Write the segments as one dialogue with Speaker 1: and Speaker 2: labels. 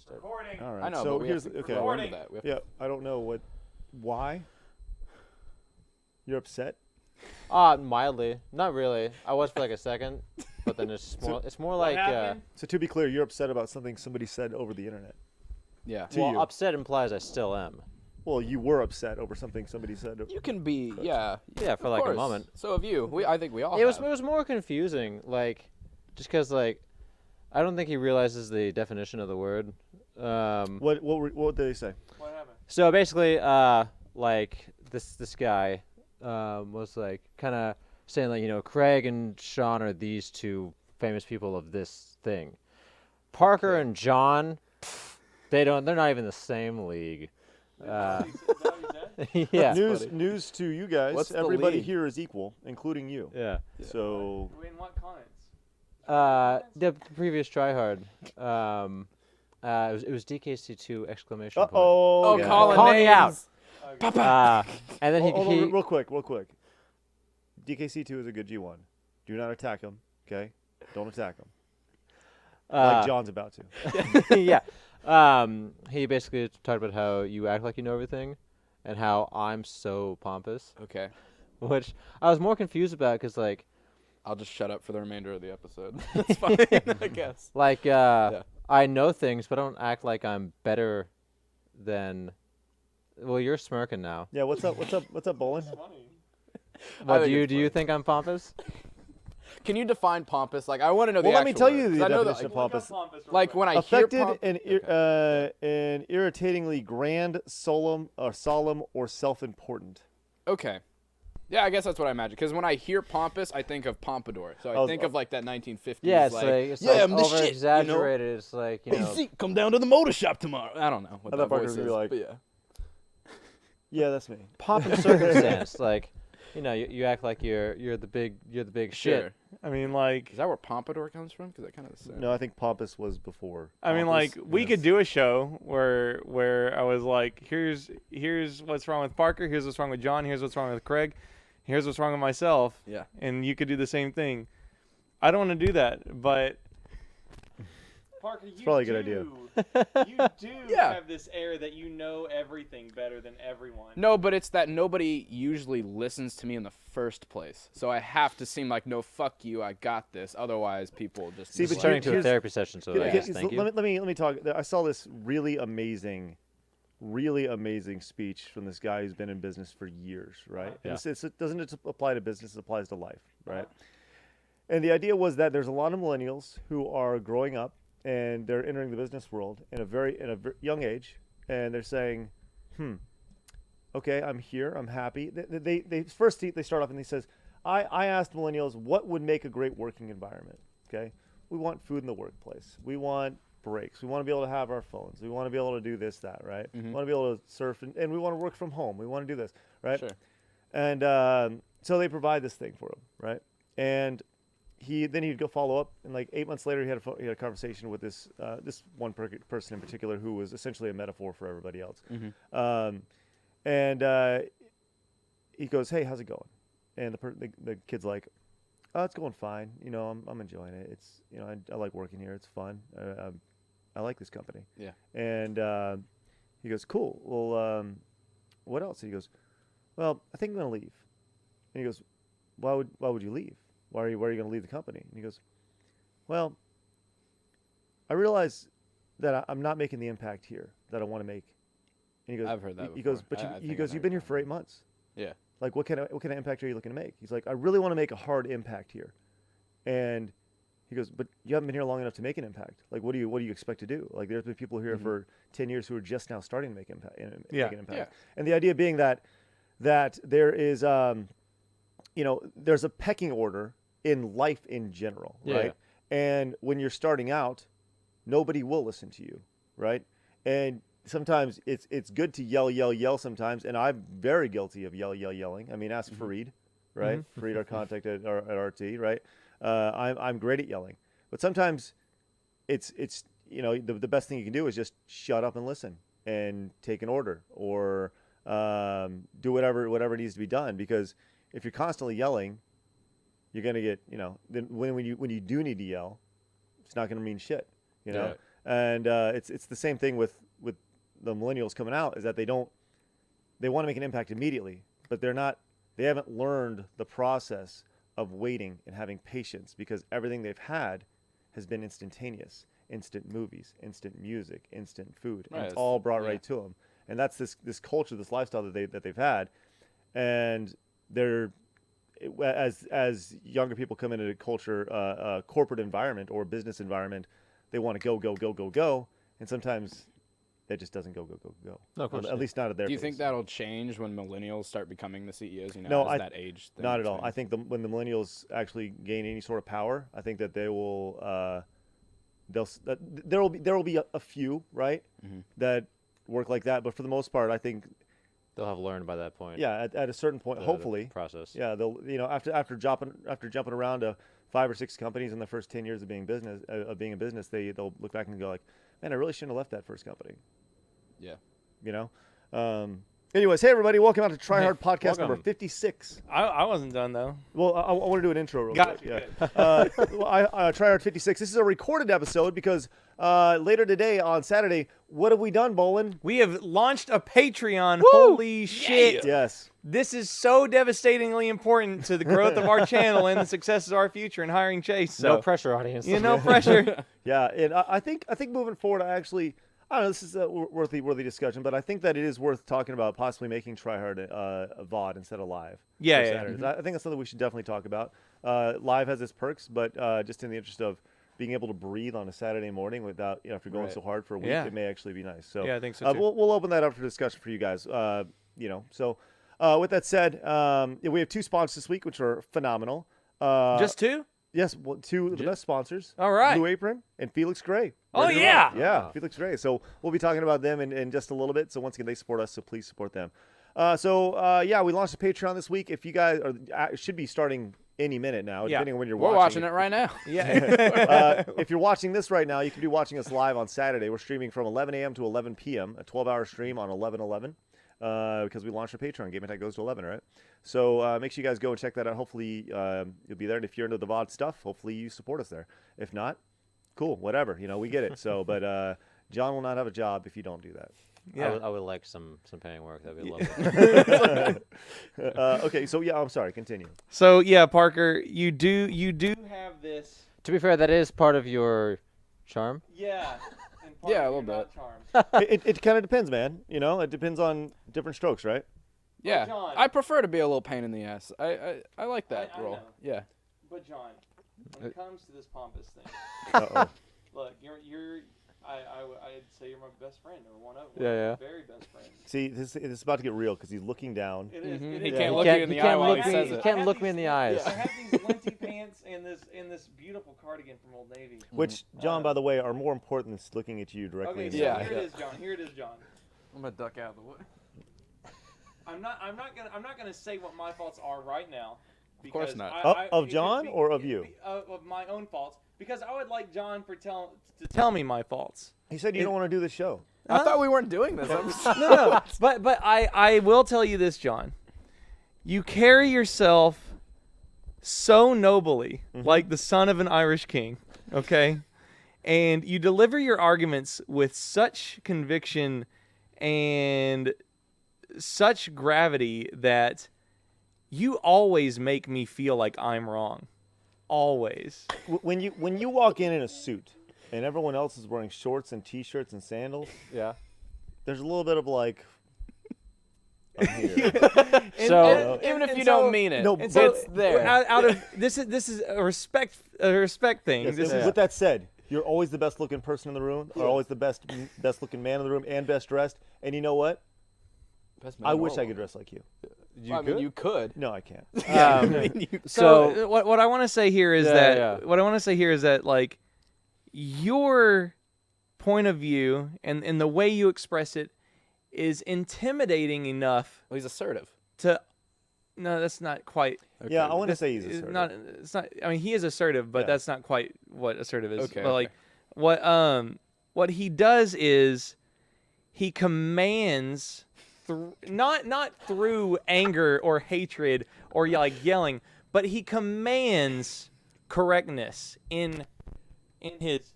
Speaker 1: start.
Speaker 2: Recording.
Speaker 3: All right.
Speaker 4: I know,
Speaker 3: So
Speaker 4: but we
Speaker 3: here's
Speaker 4: have to
Speaker 3: okay.
Speaker 4: grow into that.
Speaker 3: Yeah, I don't know why. You're upset.
Speaker 1: Mildly. Not really. I was for like a second, but then it's more. It's more
Speaker 2: What
Speaker 1: like.
Speaker 2: happened?
Speaker 3: So to be clear, you're upset about something somebody said over the internet.
Speaker 4: Yeah.
Speaker 3: To
Speaker 1: Well,
Speaker 3: you.
Speaker 1: upset implies I still am.
Speaker 3: Well, you were upset over something somebody said.
Speaker 4: You can be, yeah.
Speaker 1: Yeah, for
Speaker 4: of
Speaker 1: like a
Speaker 4: course.
Speaker 1: moment.
Speaker 4: So have you. I think we all
Speaker 1: It was
Speaker 4: have.
Speaker 1: it was more confusing, like, just because like, I don't think he realizes the definition of the word.
Speaker 3: What did they say?
Speaker 2: What happened?
Speaker 1: So basically, like this guy was like kind of saying like, you know, Craig and Sean are these two famous people of this thing. Parker and John, they're not even the same league.
Speaker 2: Is that what he said?
Speaker 1: Yeah.
Speaker 3: News to you guys.
Speaker 4: What's the
Speaker 3: Everybody
Speaker 4: league?
Speaker 3: here is equal, including you.
Speaker 1: Yeah.
Speaker 3: So
Speaker 2: In what comments?
Speaker 1: The previous tryhard. It was DKC2 exclamation point.
Speaker 4: Oh,
Speaker 3: yeah.
Speaker 1: Calling me out.
Speaker 2: Okay.
Speaker 1: And then
Speaker 3: Hold on,
Speaker 1: he
Speaker 3: real quick. DKC2 is a good G1. Do not attack him. Okay, don't attack him. Like John's about to.
Speaker 1: yeah. He basically talked about how you act like you know everything, and how I'm so pompous,
Speaker 4: Okay.
Speaker 1: which I was more confused about because like
Speaker 4: I'll just shut up for the remainder of the episode. That's fine, I guess.
Speaker 1: I know things, but I don't act like I'm better than. Well, you're smirking now.
Speaker 3: Yeah. What's up, Bolin?
Speaker 2: Funny.
Speaker 1: What
Speaker 4: think
Speaker 1: do
Speaker 4: it's
Speaker 1: you think I'm pompous?
Speaker 4: Can you define pompous? Like, I want to know the
Speaker 3: Well, let me
Speaker 4: actual
Speaker 3: tell you
Speaker 4: word,
Speaker 3: the
Speaker 4: 'cause I know
Speaker 3: definition of
Speaker 4: that,
Speaker 3: pompous.
Speaker 4: like when I
Speaker 3: Affected
Speaker 4: hear
Speaker 3: and irritatingly grand, solemn, or self-important.
Speaker 4: Okay. Yeah, I guess that's what I imagine. Because when I hear pompous, I think of pompadour. So I think of like that 1950s.
Speaker 1: Yeah, it's like
Speaker 4: I'm the
Speaker 1: over
Speaker 4: shit,
Speaker 1: exaggerated. It's like, you
Speaker 4: Hey,
Speaker 1: know.
Speaker 4: Zeke, come down to the motor shop tomorrow. I don't know what
Speaker 3: I
Speaker 4: that
Speaker 3: thought Parker
Speaker 4: voice
Speaker 3: was
Speaker 4: is,
Speaker 3: gonna be like-
Speaker 4: but yeah.
Speaker 3: Yeah, that's me.
Speaker 1: Pomp and circumstance, like, you know, you act like you're the big
Speaker 4: Sure.
Speaker 1: shit.
Speaker 2: I mean, like,
Speaker 4: Is that where pompadour comes from? Because that kind of the same.
Speaker 3: No, I think pompous was before.
Speaker 2: I mean,
Speaker 4: Pompous,
Speaker 2: like, we
Speaker 4: yes.
Speaker 2: could do a show where I was like, here's what's wrong with Parker, here's what's wrong with John, here's what's wrong with Craig, here's what's wrong with myself.
Speaker 4: Yeah.
Speaker 2: And you could do the same thing. I don't want to do that, but Parker, you
Speaker 3: probably a good idea.
Speaker 2: You do
Speaker 4: Yeah.
Speaker 2: have this air that you know everything better than everyone.
Speaker 4: No, but it's that nobody usually listens to me in the first place. So I have to seem like, no, fuck you, I got this. Otherwise, people just.
Speaker 3: See,
Speaker 1: It's
Speaker 3: but
Speaker 1: turning to a
Speaker 3: here's-
Speaker 1: therapy session, so
Speaker 3: Okay,
Speaker 1: I guess thank you.
Speaker 3: let me talk. I saw this really amazing speech from this guy who's been in business for years, right?
Speaker 1: Yeah.
Speaker 3: And it doesn't just apply to business; it applies to life, right? And the idea was that there's a lot of millennials who are growing up and they're entering the business world in a very young age, and they're saying, okay, I'm here, I'm happy. They start off and he says, I asked millennials what would make a great working environment. Okay, we want food in the workplace, we want breaks, we want to be able to have our phones, we want to be able to do this, that, right? We want to be able to surf, and we want to work from home, we want to do this, right?
Speaker 4: Sure.
Speaker 3: And so they provide this thing for him, right? And he'd go follow up, and like 8 months later, he had a conversation with this one person in particular who was essentially a metaphor for everybody else. And he goes, "Hey, how's it going?" And the kid's like, "Oh, it's going fine. You know, I'm enjoying it. It's, you know, I like working here. It's fun. I like this company."
Speaker 4: Yeah.
Speaker 3: And he goes, "Cool. Well, what else?" And he goes, "Well, I think I'm gonna leave." And he goes, why would you leave? Why are you going to leave the company?" And he goes, "Well, I realize that I'm not making the impact here that I want to make." And he goes,
Speaker 4: I've heard that
Speaker 3: He goes,
Speaker 4: before.
Speaker 3: "But
Speaker 4: I
Speaker 3: he
Speaker 4: think
Speaker 3: goes,
Speaker 4: I know
Speaker 3: you've been here
Speaker 4: you're
Speaker 3: for 8 months.
Speaker 4: Yeah.
Speaker 3: Like, what kind of impact are you looking to make?" He's like, "I really want to make a hard impact here." And he goes, "But you haven't been here long enough to make an impact. Like, what do you expect to do? Like, there's been people here for 10 years who are just now starting to make impact. Make an impact."
Speaker 4: Yeah.
Speaker 3: And the idea being that there is, there's a pecking order in life in general,
Speaker 1: Yeah.
Speaker 3: right? And when you're starting out, nobody will listen to you, right? And sometimes it's good to yell sometimes, and I'm very guilty of yelling. I mean, ask Fareed, right? Fareed, our contact at RT, right? I'm great at yelling, but sometimes it's the best thing you can do is just shut up and listen and take an order, or do whatever needs to be done, because if you're constantly yelling, you're gonna get, then when you do need to yell, it's not gonna mean shit, And it's the same thing with the millennials coming out, is that they want to make an impact immediately, but they haven't learned the process of waiting and having patience, because everything they've had has been instantaneous. Instant movies, instant music, instant food, and
Speaker 4: Right,
Speaker 3: it's
Speaker 4: it's-
Speaker 3: all brought
Speaker 4: yeah.
Speaker 3: right to them. And that's this culture, this lifestyle that they've had, and as younger people come into the culture, corporate environment or business environment, they want to go, and sometimes it just doesn't go.
Speaker 1: No, of course
Speaker 3: At
Speaker 1: not.
Speaker 3: least not at their
Speaker 4: Do you
Speaker 3: pace.
Speaker 4: think that'll change when millennials start becoming the CEOs?
Speaker 3: No,
Speaker 4: as that age thing
Speaker 3: Not at all. I
Speaker 4: expands?
Speaker 3: think when the millennials actually gain any sort of power, I think that they will. There will be a few, right, that work like that. But for the most part, I think,
Speaker 1: They'll have learned by that point.
Speaker 3: yeah, at a certain point,
Speaker 1: the
Speaker 3: hopefully,
Speaker 1: process.
Speaker 3: yeah, they'll after jumping around to 5 or 6 companies in the first 10 years of being a business, they'll look back and go like, man, I really shouldn't have left that first company.
Speaker 4: Yeah.
Speaker 3: You know. Anyways, hey everybody, welcome out to Try Hard Podcast number
Speaker 1: welcome.
Speaker 3: 56.
Speaker 2: I wasn't done though.
Speaker 3: Well, I want to do an intro real
Speaker 2: Gotcha,
Speaker 3: quick. Yeah. I Try Hard 56. This is a recorded episode because later today on Saturday, what have we done, Bolin?
Speaker 2: We have launched a Patreon. Holy shit!
Speaker 3: Yes.
Speaker 2: This is so devastatingly important to the growth of our channel and the success of our future in hiring Chase. So
Speaker 1: No pressure, audience.
Speaker 2: no pressure.
Speaker 3: Yeah, and I think moving forward, I don't know, this is a worthy discussion, but I think that it is worth talking about possibly making Try Hard a VOD instead of live.
Speaker 2: Yeah,
Speaker 3: for
Speaker 2: yeah,
Speaker 3: Saturdays. I think that's something we should definitely talk about. Live has its perks, but just in the interest of being able to breathe on a Saturday morning without, after going
Speaker 4: Right.
Speaker 3: so hard for a week,
Speaker 2: Yeah.
Speaker 3: it may actually be nice. So
Speaker 2: Yeah, I think so, too.
Speaker 3: we'll open that up for discussion for you guys. So with that said, we have 2 sponsors this week, which are phenomenal.
Speaker 2: Just two?
Speaker 3: Yes, well, 2 of the best sponsors.
Speaker 2: All right.
Speaker 3: Blue Apron and Felix Gray.
Speaker 2: Oh,
Speaker 3: Ready to
Speaker 2: yeah.
Speaker 3: rock. Yeah, Felix Gray. So we'll be talking about them in just a little bit. So once again, they support us, so please support them. We launched a Patreon this week. If you guys it should be starting any minute now,
Speaker 2: Yeah.
Speaker 3: depending on when you're
Speaker 4: We're watching it right now.
Speaker 2: Yeah.
Speaker 3: If you're watching this right now, you can be watching us live on Saturday. We're streaming from 11 a.m. to 11 p.m., a 12-hour stream on 11/11. Because we launched a Patreon. Game Attack goes to 11, right? So make sure you guys go and check that out. Hopefully you'll be there. And if you're into the VOD stuff, hopefully you support us there. If not, cool, whatever. We get it. So, but John will not have a job if you don't do that.
Speaker 2: Yeah.
Speaker 1: I would like some paying work. That'd be lovely.
Speaker 3: Okay, so yeah, I'm sorry. Continue.
Speaker 2: So yeah, Parker, you do have this.
Speaker 1: To be fair, that is part of your charm.
Speaker 2: Yeah.
Speaker 4: Yeah, a little bit.
Speaker 3: It kind of depends, man. It depends on different strokes, right?
Speaker 4: Yeah.
Speaker 2: John.
Speaker 4: I prefer to be a little pain in the ass. I like that
Speaker 2: I
Speaker 4: role.
Speaker 2: know.
Speaker 4: Yeah.
Speaker 2: But John, when it comes to this Pompous thing,
Speaker 3: Uh-oh.
Speaker 2: look, I'd say you're my best friend or one of
Speaker 1: Yeah.
Speaker 2: very best friends.
Speaker 3: See, this is about to get real because he's looking down.
Speaker 2: It is.
Speaker 4: Mhm.
Speaker 2: It
Speaker 4: He
Speaker 2: is.
Speaker 4: can't
Speaker 1: He
Speaker 4: look
Speaker 1: can't-
Speaker 4: you in
Speaker 1: he
Speaker 4: the
Speaker 1: can't
Speaker 4: eye while
Speaker 1: look
Speaker 4: he
Speaker 1: me-
Speaker 4: says
Speaker 1: he
Speaker 4: it.
Speaker 1: can't look me in the eyes.
Speaker 2: I have these linty pants and this beautiful cardigan from Old Navy.
Speaker 3: Which, John, by the way, are more important than looking at you directly
Speaker 2: Okay,
Speaker 3: in
Speaker 2: so
Speaker 3: the
Speaker 4: Yeah.
Speaker 3: eye.
Speaker 2: here it is, John. Here it is, John.
Speaker 4: I'm gonna duck out of the way.
Speaker 2: I'm not gonna say what my faults are right now.
Speaker 4: course
Speaker 2: because
Speaker 4: not.
Speaker 3: Of John or of you?
Speaker 2: Of my own faults, because I would like John to tell me my faults.
Speaker 3: He said you don't want to do the show.
Speaker 4: I thought we weren't doing this. I'm just-
Speaker 2: No, but I will tell you this, John. You carry yourself so nobly, like the son of an Irish king, okay? And you deliver your arguments with such conviction and such gravity that you always make me feel like I'm wrong. Always.
Speaker 3: When you walk in a suit and everyone else is wearing shorts and t-shirts and sandals,
Speaker 1: Yeah.
Speaker 3: there's a little bit of like, I'm here.
Speaker 1: So-
Speaker 4: even if
Speaker 2: and
Speaker 4: you
Speaker 2: so-
Speaker 4: don't mean it,
Speaker 3: No,
Speaker 4: it's
Speaker 3: but-
Speaker 4: there.
Speaker 2: Out of this is a respect thing.
Speaker 3: Yes,
Speaker 2: This
Speaker 3: and
Speaker 2: is
Speaker 3: with that said, you're always the best looking person in the room, or always the best looking man in the room, and best dressed. And you know what?
Speaker 4: Best man
Speaker 3: I
Speaker 4: in the
Speaker 3: wish I
Speaker 4: world.
Speaker 3: could dress like you.
Speaker 4: I mean, you could.
Speaker 3: No, I can't.
Speaker 2: So what I want to say here is
Speaker 1: Yeah.
Speaker 2: what I want to say here is that like your point of view and the way you express it is intimidating enough
Speaker 4: Well, he's assertive.
Speaker 2: to. No, that's not quite.
Speaker 3: Yeah, I want to
Speaker 2: This
Speaker 3: say he's
Speaker 2: is
Speaker 3: assertive.
Speaker 2: not. It's not. I mean, he is assertive, but
Speaker 3: Yeah.
Speaker 2: that's not quite what assertive is.
Speaker 4: Okay,
Speaker 2: But like, what he does is he commands, not through anger or hatred or like yelling, but he commands correctness in his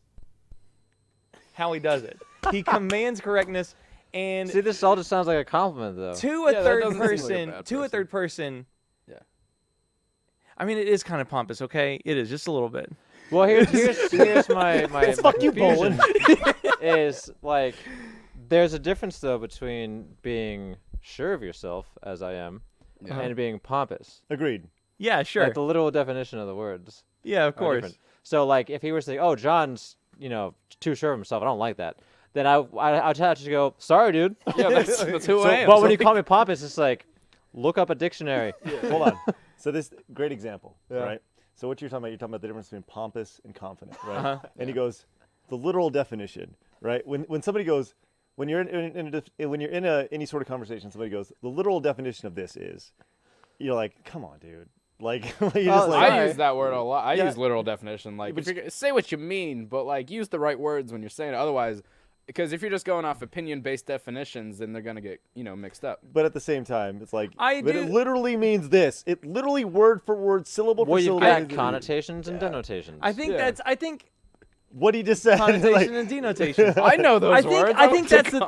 Speaker 2: how he does it. He commands correctness, and
Speaker 1: See, this all just sounds like a compliment, though.
Speaker 2: to a
Speaker 4: Yeah, that
Speaker 2: third
Speaker 4: doesn't seem like a
Speaker 2: person,
Speaker 4: bad
Speaker 2: to a
Speaker 4: person.
Speaker 2: third person.
Speaker 4: Yeah.
Speaker 2: I mean, it is kind of pompous, okay? It is just a little bit.
Speaker 1: Well, here's my
Speaker 3: Fuck you,
Speaker 1: confusion is like there's a difference though between being sure of yourself, as I am,
Speaker 4: Yeah.
Speaker 1: and being pompous.
Speaker 3: Agreed.
Speaker 2: Yeah, sure.
Speaker 1: Like the literal definition of the words.
Speaker 2: Yeah, of
Speaker 1: are
Speaker 2: course.
Speaker 1: different. So like if he were to say, "Oh, John's, too sure of himself," I don't like that. Then I'd have to go, "Sorry, dude."
Speaker 4: Yeah, that's who I am.
Speaker 1: But
Speaker 4: So,
Speaker 1: when you
Speaker 4: like,
Speaker 1: call me pompous, it's like, look up a dictionary.
Speaker 3: Hold on. So this great example,
Speaker 1: Yeah.
Speaker 3: right? So what you're talking about the difference between pompous and confident, right?
Speaker 2: Uh-huh.
Speaker 3: And he goes, the literal definition, right? When somebody goes, when you're in any sort of conversation, somebody goes, the literal definition of this is, you're like, come on, dude. Like, you're just like,
Speaker 4: I use that word a lot. I
Speaker 3: Yeah.
Speaker 4: use literal definition. Like,
Speaker 3: But
Speaker 4: if you're, say what you mean, but like use the right words when you're saying it. Otherwise, because if you're just going off opinion-based definitions, then they're gonna get mixed up.
Speaker 3: but at the same time, it's like,
Speaker 2: I
Speaker 3: but
Speaker 2: do-
Speaker 3: it literally means this. It literally word for word, syllable for
Speaker 1: Well, you've
Speaker 3: syllable.
Speaker 1: got
Speaker 3: means-
Speaker 1: connotations and denotations.
Speaker 2: I think
Speaker 4: Yeah.
Speaker 2: I think
Speaker 3: What he just said.
Speaker 2: connotation
Speaker 3: like,
Speaker 2: and denotation.
Speaker 4: I know those
Speaker 2: I think
Speaker 4: words.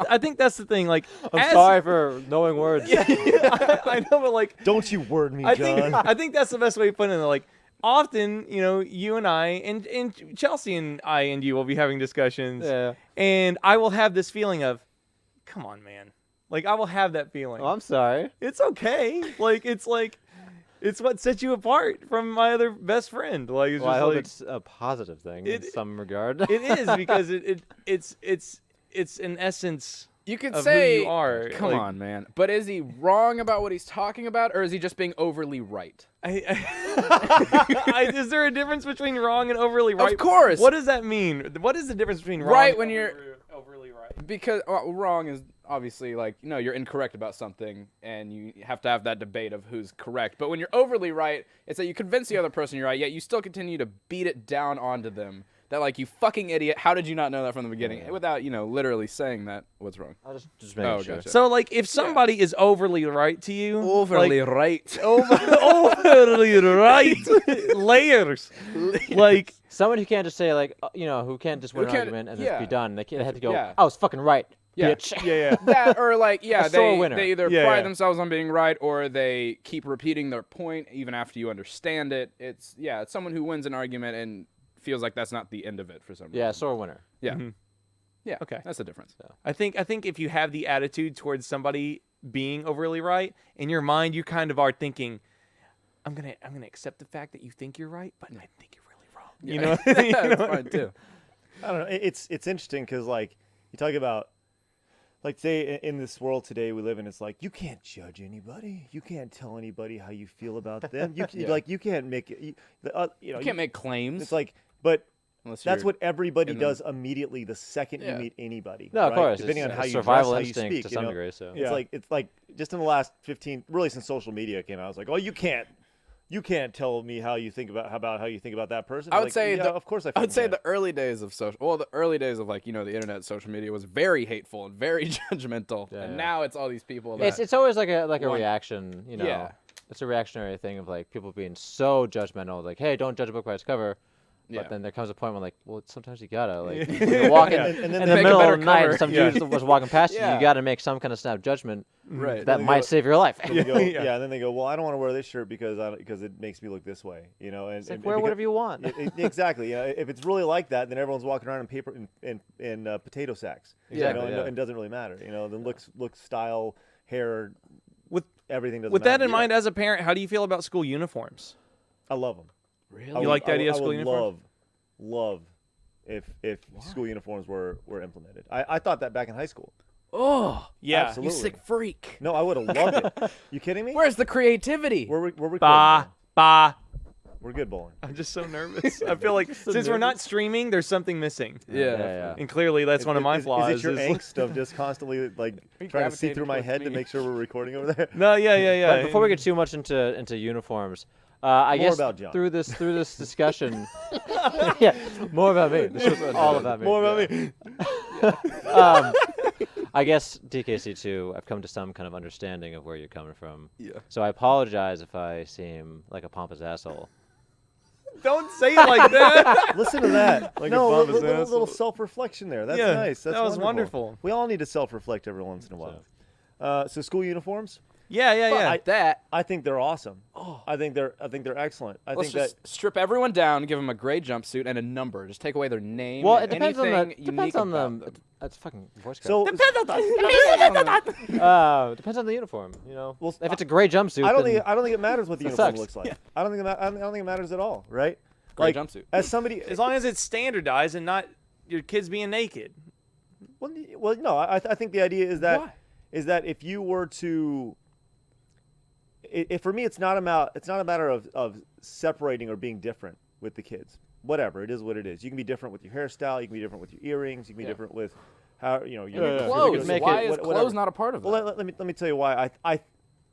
Speaker 2: I think that's the thing. Like,
Speaker 1: I'm
Speaker 2: as-
Speaker 1: sorry for knowing words.
Speaker 2: I know, but like,
Speaker 3: don't you word me,
Speaker 2: I
Speaker 3: John.
Speaker 2: think that's the best way to put it. Like, often, you and I and Chelsea and I and you will be having discussions,
Speaker 1: Yeah.
Speaker 2: and I will have this feeling of, come on, man. Like, I will have that feeling.
Speaker 1: Oh, I'm sorry.
Speaker 2: It's okay. It's what sets you apart from my other best friend. Like, it's
Speaker 1: Well, I
Speaker 2: just
Speaker 1: hope
Speaker 2: like
Speaker 1: it's a positive thing
Speaker 2: It-
Speaker 1: in some regard.
Speaker 2: it is because it's in essence
Speaker 4: You could
Speaker 2: of
Speaker 4: say,
Speaker 2: who you are.
Speaker 4: come
Speaker 2: Like,
Speaker 4: on, man. But is he wrong about what he's talking about, or is he just being overly right?
Speaker 2: Is there a difference between wrong and overly right?
Speaker 4: Of course.
Speaker 2: What does that mean? What is the difference between wrong
Speaker 4: Right
Speaker 2: and
Speaker 4: when you're-
Speaker 2: overly right?
Speaker 4: Because wrong is obviously like, you're incorrect about something, and you have to have that debate of who's correct. But when you're overly right, it's that you convince the other person you're right, yet you still continue to beat it down onto them. That, like, you fucking idiot, how did you not know that from the beginning? Without, literally saying that, what's wrong?
Speaker 1: I'll just making sure.
Speaker 4: gotcha.
Speaker 2: So, like, if somebody is overly right to you,
Speaker 4: right.
Speaker 2: overly right, layers, like.
Speaker 1: Someone who can't just say like, who can't just win an
Speaker 4: can't-
Speaker 1: argument and
Speaker 4: yeah.
Speaker 1: just be done. They have to go,
Speaker 4: Yeah.
Speaker 1: I was fucking right,
Speaker 4: Yeah.
Speaker 1: bitch.
Speaker 2: Yeah.
Speaker 4: That, or like,
Speaker 1: A sore winner.
Speaker 4: they either
Speaker 2: Yeah,
Speaker 4: pride
Speaker 2: yeah.
Speaker 4: themselves on being right, or they keep repeating their point even after you understand it. It's someone who wins an argument and feels like that's not the end of it for some reason.
Speaker 1: Yeah, sore winner.
Speaker 4: Yeah.
Speaker 2: Mhm.
Speaker 4: Yeah.
Speaker 2: Okay.
Speaker 4: That's the difference.
Speaker 2: I think if you have the attitude towards somebody being overly right, in your mind you kind of are thinking, I'm gonna accept the fact that you think you're right, but I think you're really wrong. You know, you
Speaker 4: That's
Speaker 2: know?
Speaker 4: fine too.
Speaker 3: I don't know. It's interesting because like you talk about like say in this world today we live in, it's like you can't judge anybody. You can't tell anybody how you feel about them. You
Speaker 4: Yeah.
Speaker 3: like you can't make it.
Speaker 4: You can't make claims.
Speaker 3: It's like, but
Speaker 4: unless
Speaker 3: that's
Speaker 4: you're
Speaker 3: what everybody
Speaker 4: in the-
Speaker 3: does immediately the second
Speaker 4: Yeah.
Speaker 3: you meet anybody.
Speaker 1: No, of
Speaker 3: right?
Speaker 1: course.
Speaker 3: Depending
Speaker 1: it's
Speaker 3: on how
Speaker 1: a
Speaker 3: you
Speaker 1: survival
Speaker 3: dress, how you
Speaker 1: instinct
Speaker 3: speak,
Speaker 1: to
Speaker 3: you
Speaker 1: some
Speaker 3: know?
Speaker 1: degree. So
Speaker 2: Yeah.
Speaker 3: It's like just in the last 15, really since social media came out, I was like, oh, you can't tell me how you think about how you think about that person.
Speaker 4: I would
Speaker 3: Like,
Speaker 4: say
Speaker 3: yeah,
Speaker 4: the-
Speaker 3: of course I.
Speaker 4: I would
Speaker 3: fucking
Speaker 4: say
Speaker 3: can.
Speaker 4: the early days of the early days of like, the internet, social media was very hateful and very judgmental.
Speaker 1: Yeah,
Speaker 4: and
Speaker 1: yeah.
Speaker 4: now it's all these people that
Speaker 1: it's always like a
Speaker 4: want-
Speaker 1: reaction.
Speaker 4: Yeah.
Speaker 1: It's a reactionary thing of like people being so judgmental, like, hey, don't judge a book by its cover.
Speaker 4: Yeah.
Speaker 1: But then there comes a point when like, well, sometimes you gotta like, you're walking
Speaker 3: And
Speaker 1: in
Speaker 3: then
Speaker 1: the
Speaker 4: make a
Speaker 1: middle
Speaker 4: better
Speaker 1: of the night,
Speaker 4: cover.
Speaker 1: and some
Speaker 2: Yeah.
Speaker 1: dude was walking past you.
Speaker 4: Yeah.
Speaker 1: You gotta make some kind of snap judgment
Speaker 4: right.
Speaker 1: that
Speaker 3: they
Speaker 1: might
Speaker 3: go-
Speaker 1: save your life.
Speaker 3: And they go,
Speaker 2: Yeah.
Speaker 3: yeah, and then they go, well, I don't want to wear this shirt because it makes me look this way, And,
Speaker 1: It's like,
Speaker 3: and
Speaker 1: wear
Speaker 3: because-
Speaker 1: whatever you want.
Speaker 3: Exactly. Yeah. If it's really like that, then everyone's walking around in paper in potato sacks.
Speaker 1: Exactly,
Speaker 3: And
Speaker 1: yeah.
Speaker 3: it doesn't really matter. Then looks, style, hair,
Speaker 2: With
Speaker 3: everything doesn't
Speaker 2: with
Speaker 3: matter.
Speaker 2: that in mind, as a parent, how do you feel about school uniforms?
Speaker 3: I love them.
Speaker 4: Really?
Speaker 2: You like the idea of school uniforms?
Speaker 3: Love if school uniforms were implemented. I thought that back in high school.
Speaker 4: Oh,
Speaker 2: Yeah.
Speaker 3: Absolutely.
Speaker 4: you sick freak.
Speaker 3: No, I would have loved it. You kidding me?
Speaker 4: Where's the creativity?
Speaker 3: We're recording.
Speaker 2: Bah,
Speaker 3: now.
Speaker 2: bah.
Speaker 3: We're good bowling.
Speaker 2: I'm just so nervous. I feel like since we're not streaming, there's something missing.
Speaker 4: Yeah.
Speaker 2: And clearly that's one of my flaws.
Speaker 3: Is it your angst of just constantly like
Speaker 4: you
Speaker 3: trying to see
Speaker 4: gravitating
Speaker 3: through my
Speaker 4: towards
Speaker 3: head to
Speaker 4: me?
Speaker 3: make sure we're recording over there?
Speaker 2: No, yeah.
Speaker 1: But before we get too much into uniforms, I
Speaker 3: More
Speaker 1: guess
Speaker 3: about John.
Speaker 1: through this discussion, yeah, more about me. This is all about me.
Speaker 2: More about me.
Speaker 1: I guess DKC2, I've come to some kind of understanding of where you're coming from.
Speaker 4: Yeah.
Speaker 1: So I apologize if I seem like a pompous asshole.
Speaker 2: Don't say it like that.
Speaker 3: Listen to that.
Speaker 4: Like
Speaker 3: no,
Speaker 4: a
Speaker 3: a
Speaker 4: Pompous asshole.
Speaker 3: little self-reflection there. That's
Speaker 2: Yeah,
Speaker 3: nice. That's
Speaker 2: that was wonderful.
Speaker 3: We all need to self-reflect every once in a while. So school uniforms,
Speaker 2: Yeah.
Speaker 4: That.
Speaker 3: I think they're awesome. I think they're excellent. I
Speaker 4: Let's
Speaker 3: think
Speaker 4: just strip everyone down, give them a gray jumpsuit and a number. Just take away their name.
Speaker 1: Well,
Speaker 4: and
Speaker 1: it depends on
Speaker 3: uh,
Speaker 4: anything
Speaker 1: the depends on
Speaker 4: unique
Speaker 1: the.
Speaker 4: about them.
Speaker 1: That's fucking voice crack.
Speaker 3: so.
Speaker 1: Depends on the uniform. You know,
Speaker 3: Well,
Speaker 1: if it's a gray jumpsuit,
Speaker 3: I don't
Speaker 1: then
Speaker 3: think it matters what the
Speaker 1: That
Speaker 3: uniform
Speaker 1: sucks.
Speaker 3: looks like. I don't think it matters at all. Right?
Speaker 4: Gray
Speaker 3: Like
Speaker 4: jumpsuit.
Speaker 3: as somebody,
Speaker 2: As long as it's standardized and not your kids being naked.
Speaker 3: well, no. I think the idea is that
Speaker 4: Why?
Speaker 3: if you were to, for me, it's not a matter of separating or being different with the kids. Whatever, it is what it is. You can be different with your hairstyle. You can be different with your earrings. You can be different with how your
Speaker 4: Clothes.
Speaker 1: make
Speaker 4: Why
Speaker 1: it-
Speaker 4: is clothes not a part of that?
Speaker 3: Well, let me tell you why. I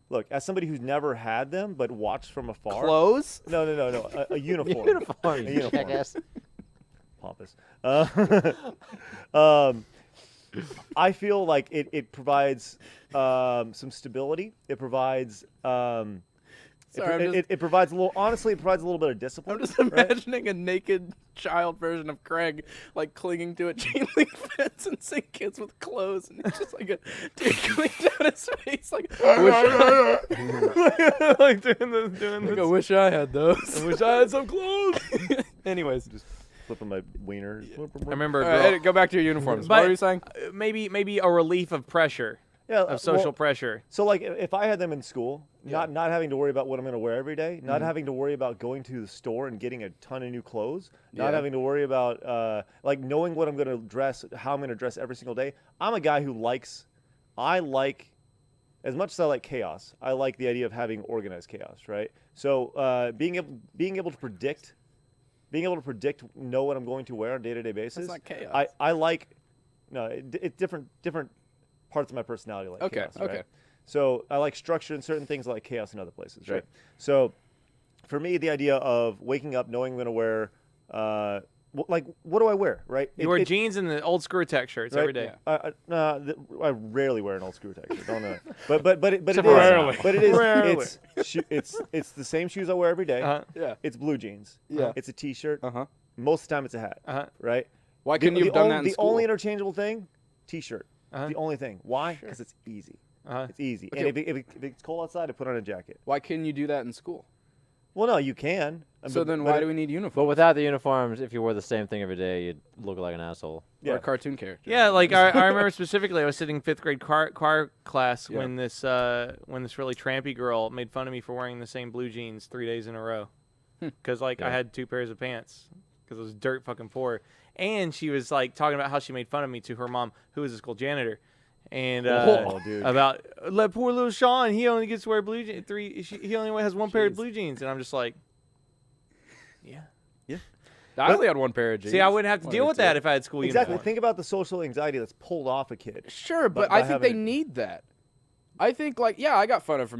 Speaker 3: look, as somebody who's never had them but watched from afar.
Speaker 4: Clothes?
Speaker 3: No. A uniform.
Speaker 1: uniform.
Speaker 3: A
Speaker 1: You
Speaker 3: uniform.
Speaker 1: jackass.
Speaker 3: Pompous. I feel like it provides some stability. It provides
Speaker 4: Sorry,
Speaker 3: it provides a little. Honestly, it provides a little bit of discipline.
Speaker 4: I'm just
Speaker 3: right?
Speaker 4: imagining a naked child version of Craig, like clinging to a chain link fence and seeing kids with clothes, and it's just like a tear coming down his face, like I wish,
Speaker 2: Like doing this.
Speaker 4: I wish I had those.
Speaker 2: I wish I had some clothes. Anyways,
Speaker 3: Just flipping my wiener.
Speaker 2: I remember a
Speaker 4: All
Speaker 2: girl,
Speaker 4: right, go back to your uniforms.
Speaker 2: But-
Speaker 4: What were you saying?
Speaker 2: maybe a relief of pressure,
Speaker 3: Yeah,
Speaker 2: of social
Speaker 3: well,
Speaker 2: pressure.
Speaker 3: So like if I had them in school,
Speaker 4: Yeah.
Speaker 3: not having to worry about what I'm going to wear every day, not having to worry about going to the store and getting a ton of new clothes, not
Speaker 4: Yeah.
Speaker 3: having to worry about like knowing what I'm going to dress, how I'm going to dress every single day. I'm a guy who I like as much as I like chaos. I like the idea of having organized chaos, right? So being able to predict, know what I'm going to wear on a day-to-day basis.
Speaker 4: That's not chaos.
Speaker 3: I like it's different parts of my personality like
Speaker 4: Okay,
Speaker 3: chaos, right?
Speaker 4: okay.
Speaker 3: So I like structure in certain things, I like chaos in other places,
Speaker 4: Sure.
Speaker 3: right? So for me, the idea of waking up knowing I'm going to wear, what do I wear, right?
Speaker 2: You wear jeans and the old screw tech shirts every day.
Speaker 3: I rarely wear an old screw tech shirt. Don't know. But it is.
Speaker 2: Rarely.
Speaker 3: But it is.
Speaker 2: Rarely.
Speaker 3: It's the same shoes I wear every day.
Speaker 2: Uh-huh.
Speaker 4: Yeah.
Speaker 3: It's blue jeans.
Speaker 4: Yeah.
Speaker 3: It's a t-shirt.
Speaker 4: Uh huh.
Speaker 3: Most of the time, it's a hat.
Speaker 2: Uh-huh.
Speaker 3: Right.
Speaker 4: Why couldn't you have done that in
Speaker 3: the
Speaker 4: school?
Speaker 3: only interchangeable thing, t-shirt.
Speaker 2: Uh-huh.
Speaker 3: The only thing. Why? Because it's easy.
Speaker 2: Uh-huh.
Speaker 3: It's easy.
Speaker 4: Okay.
Speaker 3: And if it's cold outside, I put on a jacket.
Speaker 4: Why couldn't you do that in school?
Speaker 3: Well, no, you can.
Speaker 4: So then why do we need uniforms?
Speaker 1: But without the uniforms, if you wore the same thing every day, you'd look like an asshole.
Speaker 4: Or a cartoon character.
Speaker 2: Yeah, like I remember specifically, I was sitting in fifth grade choir class
Speaker 4: Yeah.
Speaker 2: when this really trampy girl made fun of me for wearing the same blue jeans 3 days in a row, because I had 2 pairs of pants because I was dirt fucking poor, and she was like talking about how she made fun of me to her mom, who was a school janitor, and
Speaker 3: Oh, dude.
Speaker 2: about let poor little Sean, he only gets to wear blue jeans. He only has 1 pair of blue jeans, and I'm just like, yeah.
Speaker 4: I only had 1 pair of jeans.
Speaker 2: See, I wouldn't have to deal with that if I had school
Speaker 3: Exactly.
Speaker 2: uniform.
Speaker 3: Think about the social anxiety that's pulled off a kid.
Speaker 4: Sure, but
Speaker 3: by
Speaker 4: I think they
Speaker 3: having it.
Speaker 4: need that. I think I got fun of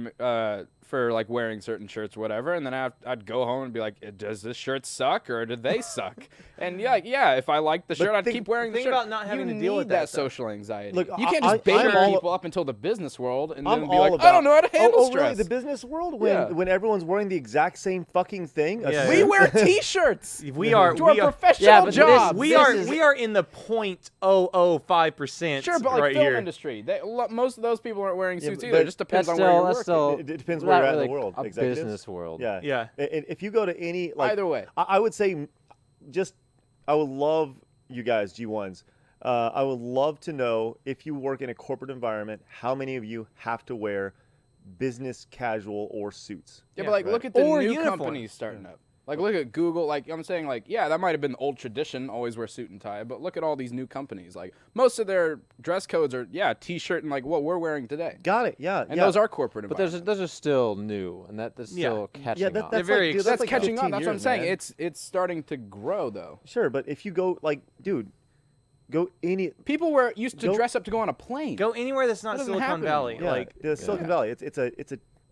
Speaker 4: for like wearing certain shirts or whatever, and then I'd go home and be like, does this shirt suck or do they suck? And yeah, if I like the shirt, I'd keep wearing the
Speaker 2: think
Speaker 4: shirt.
Speaker 2: about not having
Speaker 4: you
Speaker 2: to deal
Speaker 4: need
Speaker 2: with that stuff.
Speaker 4: social anxiety.
Speaker 3: Look,
Speaker 4: you can't
Speaker 3: I-
Speaker 4: just bait
Speaker 3: I'm all-
Speaker 4: people up until the business world and
Speaker 3: I'm
Speaker 4: then be
Speaker 3: all
Speaker 4: like,
Speaker 3: about.
Speaker 4: I don't know how to handle
Speaker 3: oh,
Speaker 4: stress.
Speaker 3: really? The business world when everyone's wearing the exact same fucking thing. A
Speaker 2: Yeah.
Speaker 4: We
Speaker 3: suit?
Speaker 4: wear T-shirts.
Speaker 2: We are
Speaker 4: to our professional
Speaker 1: Yeah, but this-
Speaker 4: jobs.
Speaker 2: we
Speaker 1: This
Speaker 2: are in the 0.005%
Speaker 4: Sure, but like
Speaker 2: right
Speaker 4: film
Speaker 2: here.
Speaker 4: industry, most of those people aren't wearing suits
Speaker 3: but
Speaker 4: either. It just depends on where you're working.
Speaker 3: It depends where you're at in the world.
Speaker 1: A
Speaker 3: Executives.
Speaker 1: business world.
Speaker 3: Yeah.
Speaker 2: Yeah.
Speaker 3: And if you go to any
Speaker 4: Either way.
Speaker 3: I would say, I would love you guys G1s. I would love to know if you work in a corporate environment, how many of you have to wear business casual or suits?
Speaker 4: Yeah,
Speaker 2: Yeah,
Speaker 4: but like
Speaker 3: right.
Speaker 4: look at the
Speaker 2: Or
Speaker 4: new
Speaker 2: uniform.
Speaker 4: companies starting up. Like look at Google. Like I'm saying, like that might have been the old tradition, always wear suit and tie. But look at all these new companies. Like most of their dress codes are t-shirt and like what we're wearing today.
Speaker 3: Got it. Yeah.
Speaker 4: And
Speaker 3: yeah.
Speaker 4: those are corporate
Speaker 1: But
Speaker 4: environments.
Speaker 1: those are still new, and that's
Speaker 2: Yeah.
Speaker 1: still catching
Speaker 3: Yeah,
Speaker 1: on.
Speaker 3: that's
Speaker 2: very
Speaker 3: like, dude,
Speaker 4: that's
Speaker 3: like
Speaker 4: catching
Speaker 3: 15
Speaker 4: on. That's what I'm
Speaker 3: years,
Speaker 4: saying.
Speaker 3: man.
Speaker 4: It's starting to grow though.
Speaker 3: Sure, but if you go go any
Speaker 4: People used to
Speaker 3: Go-
Speaker 4: dress up to go on a plane.
Speaker 2: Go anywhere that's not
Speaker 4: That doesn't
Speaker 2: Silicon
Speaker 4: happen
Speaker 2: Valley.
Speaker 4: anymore.
Speaker 3: yeah,
Speaker 2: Like
Speaker 3: the Silicon Valley. It's a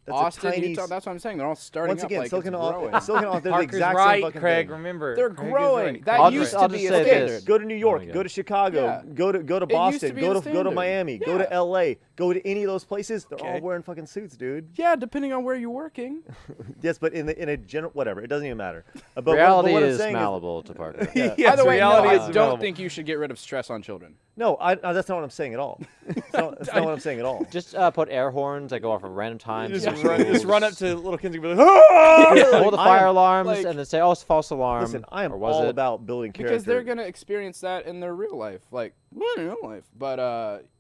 Speaker 3: That's
Speaker 4: Austin,
Speaker 3: a tiny.
Speaker 4: Utah. That's what I'm saying. They're all starting
Speaker 3: Once
Speaker 4: up
Speaker 3: again,
Speaker 4: like
Speaker 3: Silicon
Speaker 4: it's growing.
Speaker 3: Valley, Silicon Valley, they're the
Speaker 2: Parker's
Speaker 3: exact
Speaker 2: right,
Speaker 3: same fucking
Speaker 2: Craig.
Speaker 3: thing.
Speaker 2: Remember,
Speaker 4: They're
Speaker 2: Craig is
Speaker 4: growing.
Speaker 2: right.
Speaker 4: That
Speaker 1: I'll
Speaker 4: used
Speaker 1: just- I'll
Speaker 4: to
Speaker 1: just
Speaker 4: be a
Speaker 1: say
Speaker 4: standard.
Speaker 1: this.
Speaker 3: Go to New York,
Speaker 1: my
Speaker 3: go
Speaker 1: God.
Speaker 3: to Chicago,
Speaker 4: Yeah.
Speaker 3: go to
Speaker 4: used to
Speaker 3: Boston,
Speaker 4: be
Speaker 3: go
Speaker 4: the
Speaker 3: to
Speaker 4: standard.
Speaker 3: Miami, go
Speaker 4: Yeah.
Speaker 3: to LA, go to any of those places. They're all
Speaker 2: Okay.
Speaker 3: wearing fucking suits, dude.
Speaker 4: Yeah, depending on where you're working.
Speaker 3: Yes, but in a general whatever, it doesn't even matter. But
Speaker 1: Reality
Speaker 3: what I'm
Speaker 1: is
Speaker 3: saying
Speaker 1: malleable to Parker.
Speaker 3: Yeah.
Speaker 2: Yes,
Speaker 4: By the way, no,
Speaker 2: reality
Speaker 4: I
Speaker 2: is
Speaker 4: don't
Speaker 2: available.
Speaker 4: think you should get rid of stress on children.
Speaker 3: No, that's not what I'm saying at all. That's not what I'm saying at all.
Speaker 1: Just put air horns that go off at random times.
Speaker 2: Just
Speaker 1: in
Speaker 2: run, just
Speaker 1: schools.
Speaker 2: run up to little kids and be like, "Ah!"
Speaker 1: Hold the
Speaker 3: I
Speaker 1: fire
Speaker 3: am,
Speaker 1: alarms
Speaker 4: like-
Speaker 1: and then say, "Oh, it's a false alarm."
Speaker 3: Listen, I am
Speaker 1: or was
Speaker 3: all
Speaker 1: it?
Speaker 3: about building character.
Speaker 4: Because they're gonna experience that in their real life, like in real life. But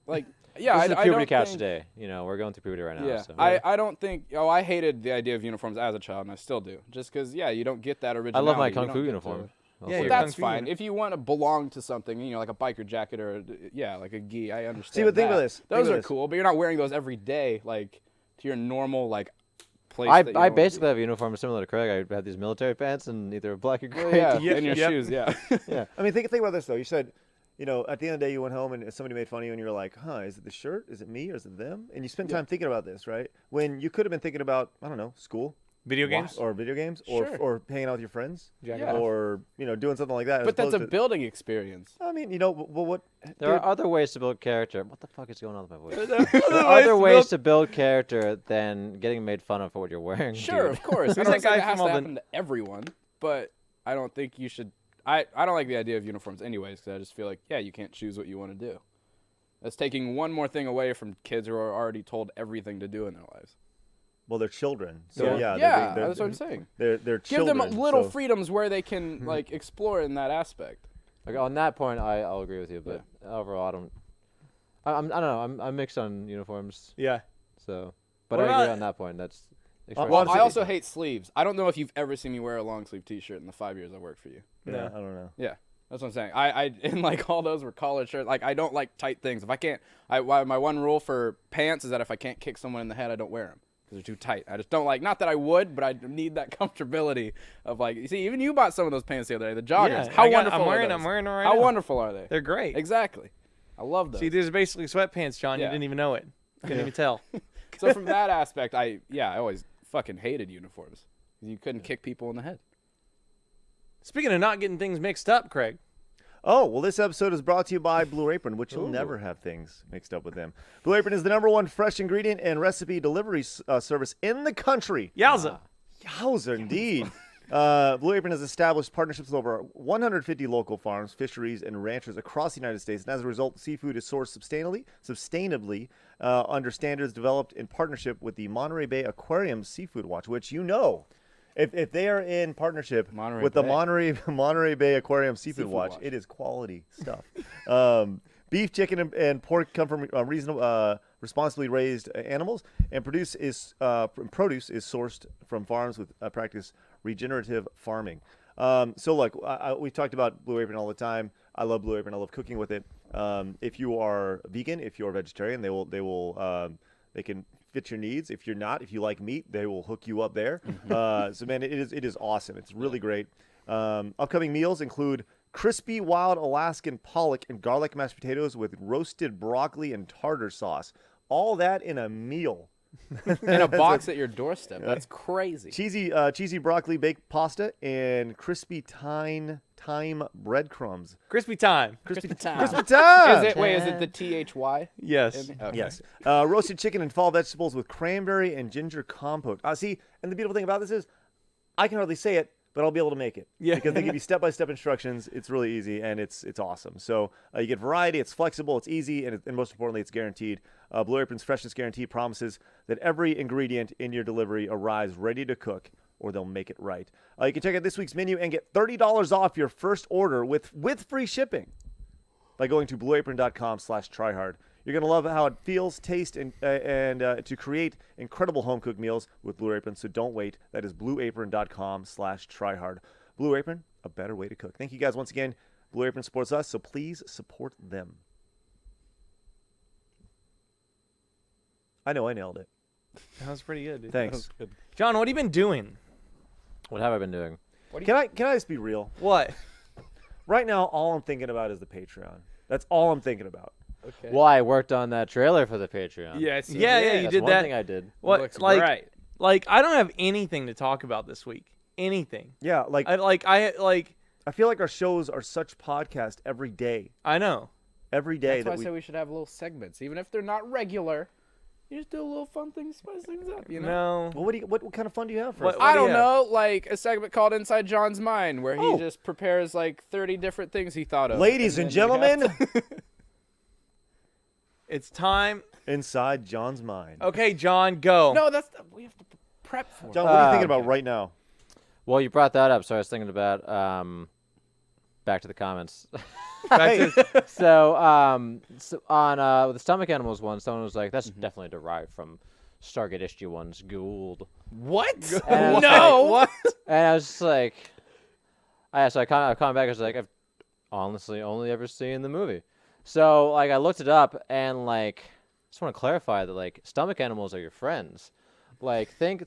Speaker 4: like, yeah,
Speaker 1: This is
Speaker 4: I
Speaker 1: a puberty
Speaker 4: don't
Speaker 1: couch
Speaker 4: think,
Speaker 1: today. You know, we're going through puberty right now.
Speaker 4: Yeah,
Speaker 1: So.
Speaker 4: I don't think. Oh, I hated the idea of uniforms as a child, and I still do. Just because, yeah, you don't get that
Speaker 1: I
Speaker 4: originality.
Speaker 1: love my
Speaker 4: You
Speaker 1: kung
Speaker 4: don't
Speaker 1: fu
Speaker 4: get
Speaker 1: uniform.
Speaker 4: to-
Speaker 1: I'll
Speaker 2: Yeah,
Speaker 1: say
Speaker 2: your
Speaker 1: that.
Speaker 4: That's
Speaker 2: kung fu
Speaker 4: fine.
Speaker 2: uniform.
Speaker 4: If you want to belong to something, like a biker jacket or like a gi, I understand.
Speaker 3: See, but think
Speaker 4: that.
Speaker 3: about this. Think
Speaker 4: Those
Speaker 3: about
Speaker 4: are
Speaker 3: this.
Speaker 4: cool, but you're not wearing those every day, like to your normal like place.
Speaker 1: I
Speaker 4: that you don't-
Speaker 1: basically have a uniform similar to Craig. I have these military pants and either black or
Speaker 4: Well,
Speaker 1: gray.
Speaker 4: yeah,
Speaker 2: Yep,
Speaker 4: and your
Speaker 2: yep.
Speaker 4: shoes, yeah.
Speaker 3: I mean, think about this though. You said, at the end of the day, you went home and somebody made fun of you, and you were like, "Huh, is it the shirt? Is it me? Or is it them?" And you spent time thinking about this, right? When you could have been thinking about, I don't know, school
Speaker 2: Video games.
Speaker 3: or video games,
Speaker 4: Sure.
Speaker 3: or hanging out with your friends,
Speaker 4: Yeah.
Speaker 3: or doing something like that. as
Speaker 4: But that's a
Speaker 3: opposed to-
Speaker 4: building experience.
Speaker 3: I mean, well, what?
Speaker 1: There are
Speaker 3: dude,
Speaker 1: other ways to build character. What the fuck is going on with my voice?
Speaker 2: There
Speaker 1: There are other ways to build character than getting made fun of for what you're wearing.
Speaker 4: Sure,
Speaker 1: dude.
Speaker 4: of course. I
Speaker 2: Who's
Speaker 4: don't
Speaker 2: that
Speaker 4: think
Speaker 2: guy
Speaker 4: it has
Speaker 2: from
Speaker 4: to
Speaker 2: all the-
Speaker 4: happen to everyone, but I don't think you should. I don't like the idea of uniforms anyways, because I just feel like, yeah, you can't choose what you want to do. That's taking one more thing away from kids who are already told everything to do in their lives.
Speaker 3: well, they're children, so
Speaker 2: Yeah.
Speaker 3: yeah,
Speaker 4: That's what I'm saying.
Speaker 3: They're
Speaker 4: Give
Speaker 3: children.
Speaker 4: them little
Speaker 3: so-
Speaker 4: freedoms where they can like explore in that aspect.
Speaker 1: Like, on that point, I'll agree with you. But overall, I don't. I don't know. I'm mixed on uniforms.
Speaker 2: Yeah.
Speaker 1: So, but
Speaker 2: What
Speaker 1: I agree
Speaker 2: about-
Speaker 1: on that point. That's.
Speaker 3: Well,
Speaker 4: Well,
Speaker 3: honestly-
Speaker 4: I also hate sleeves. I don't know if you've ever seen me wear a long sleeve T-shirt in the 5 years I worked for you.
Speaker 3: Yeah,
Speaker 2: No.
Speaker 3: I don't know.
Speaker 4: Yeah, that's what I'm saying. I and like all those were collared shirts. Like I don't like tight things. If I can't, my one rule for pants is that if I can't kick someone in the head, I don't wear them because they're too tight. I just don't like. Not that I would, but I need that comfortability of like. You see, even you bought some of those pants the other day, the joggers.
Speaker 2: Yeah,
Speaker 4: How
Speaker 2: I got-
Speaker 4: wonderful
Speaker 2: I'm wearing
Speaker 4: are
Speaker 2: them.
Speaker 4: those?
Speaker 2: I'm wearing them right
Speaker 4: How
Speaker 2: now.
Speaker 4: wonderful are they?
Speaker 2: They're great.
Speaker 4: Exactly. I love those.
Speaker 2: See, these are basically sweatpants, John.
Speaker 4: Yeah.
Speaker 2: You didn't even know it. Couldn't even tell.
Speaker 4: So from that aspect, I always fucking hated uniforms. You couldn't kick people in the head.
Speaker 2: Speaking of not getting things mixed up, Craig.
Speaker 3: Oh, well, this episode is brought to you by Blue Apron, which you'll never have things mixed up with them. Blue Apron is the #1 fresh ingredient and recipe delivery service in the country.
Speaker 2: Yowza.
Speaker 3: Yowza, indeed. Blue Apron has established partnerships with over 150 local farms, fisheries, and ranchers across the United States. And as a result, seafood is sourced sustainably under standards developed in partnership with the Monterey Bay Aquarium Seafood Watch, which if they are in partnership
Speaker 4: Monterey
Speaker 3: with the
Speaker 4: Bay.
Speaker 3: Monterey Bay Aquarium Seafood
Speaker 4: Seafood
Speaker 3: Watch,
Speaker 4: Watch.
Speaker 3: it is quality stuff. Beef, chicken, and pork come from responsibly raised animals, and produce is sourced from farms with practice regenerative farming. So look, we talked about Blue Apron all the time. I love Blue Apron. I love cooking with it. If you are vegan, if you are vegetarian, they can fit your needs. If you're not, if you like meat, they will hook you up there. So man, it is awesome. It's really great. Upcoming meals include crispy wild Alaskan pollock and garlic mashed potatoes with roasted broccoli and tartar sauce. All that in a meal.
Speaker 4: In a box at your doorstep. That's crazy.
Speaker 3: Cheesy broccoli baked pasta and crispy thyme breadcrumbs.
Speaker 2: Crispy time.
Speaker 3: Crispy
Speaker 4: time.
Speaker 3: Crispy time.
Speaker 4: Is it the THY?
Speaker 2: Yes.
Speaker 4: Okay.
Speaker 3: Yes. Roasted chicken and fall vegetables with cranberry and ginger compote. See, and the beautiful thing about this is I can hardly say it, but I'll be able to make it.
Speaker 2: Yeah.
Speaker 3: Because they give you step-by-step instructions. It's really easy, and it's awesome. So you get variety, it's flexible, it's easy, and most importantly, it's guaranteed. Blue Apron's Freshness Guarantee promises that every ingredient in your delivery arrives ready to cook, or they'll make it right. You can check out this week's menu and get $30 off your first order with free shipping by going to blueapron.com/tryhard. You're going to love how it feels, tastes, and to create incredible home-cooked meals with Blue Apron, so don't wait. That is blueapron.com/tryhard. Blue Apron, a better way to cook. Thank you guys once again. Blue Apron supports us, so please support them. I know I nailed it.
Speaker 2: That was pretty good, dude.
Speaker 3: Thanks.
Speaker 2: John, what have you been doing?
Speaker 1: What have I been doing?
Speaker 3: Can I just be real?
Speaker 2: What?
Speaker 3: Right now, all I'm thinking about is the Patreon. That's all I'm thinking about.
Speaker 4: Okay.
Speaker 1: Well, I worked on that trailer for the Patreon.
Speaker 4: Yes.
Speaker 2: Yeah, yeah, you
Speaker 1: That's
Speaker 2: did
Speaker 1: one
Speaker 2: that.
Speaker 1: thing I did.
Speaker 2: What?
Speaker 4: Looks
Speaker 2: Like,
Speaker 4: great.
Speaker 2: Like, I don't have anything to talk about this week. Anything.
Speaker 3: Yeah, like
Speaker 2: I
Speaker 3: I feel like our shows are such podcast every day.
Speaker 2: I know.
Speaker 3: Every day
Speaker 4: That's why I
Speaker 3: that
Speaker 4: say we should have little segments, even if they're not regular. You just do a little fun thing, spice things up. You know.
Speaker 2: No.
Speaker 3: Well, what kind of fun do you have for
Speaker 2: What-
Speaker 3: us?
Speaker 2: what-
Speaker 4: I
Speaker 2: do
Speaker 4: don't
Speaker 2: you have?
Speaker 4: know, like a segment called Inside John's Mind, where he
Speaker 3: Oh.
Speaker 4: just prepares like 30 different things he thought of.
Speaker 3: Ladies and
Speaker 4: then we have
Speaker 3: gentlemen,
Speaker 4: to-
Speaker 2: It's time.
Speaker 3: inside John's mind.
Speaker 2: Okay, John, go.
Speaker 4: no, we have to prep for.
Speaker 3: John, what are you thinking
Speaker 1: okay.
Speaker 3: about right now?
Speaker 1: Well, you brought that up, so I was thinking about back to the comments.
Speaker 2: Back to-
Speaker 1: so, so on the stomach animals one, someone was like, "That's definitely derived from Stargate SG-1's Gould."
Speaker 4: What?
Speaker 1: And I was
Speaker 4: No.
Speaker 2: What?
Speaker 1: And I was just like, so I comment back. I was like, I've honestly only ever seen the movie. So like I looked it up and like just want to clarify that like stomach animals are your friends. Like think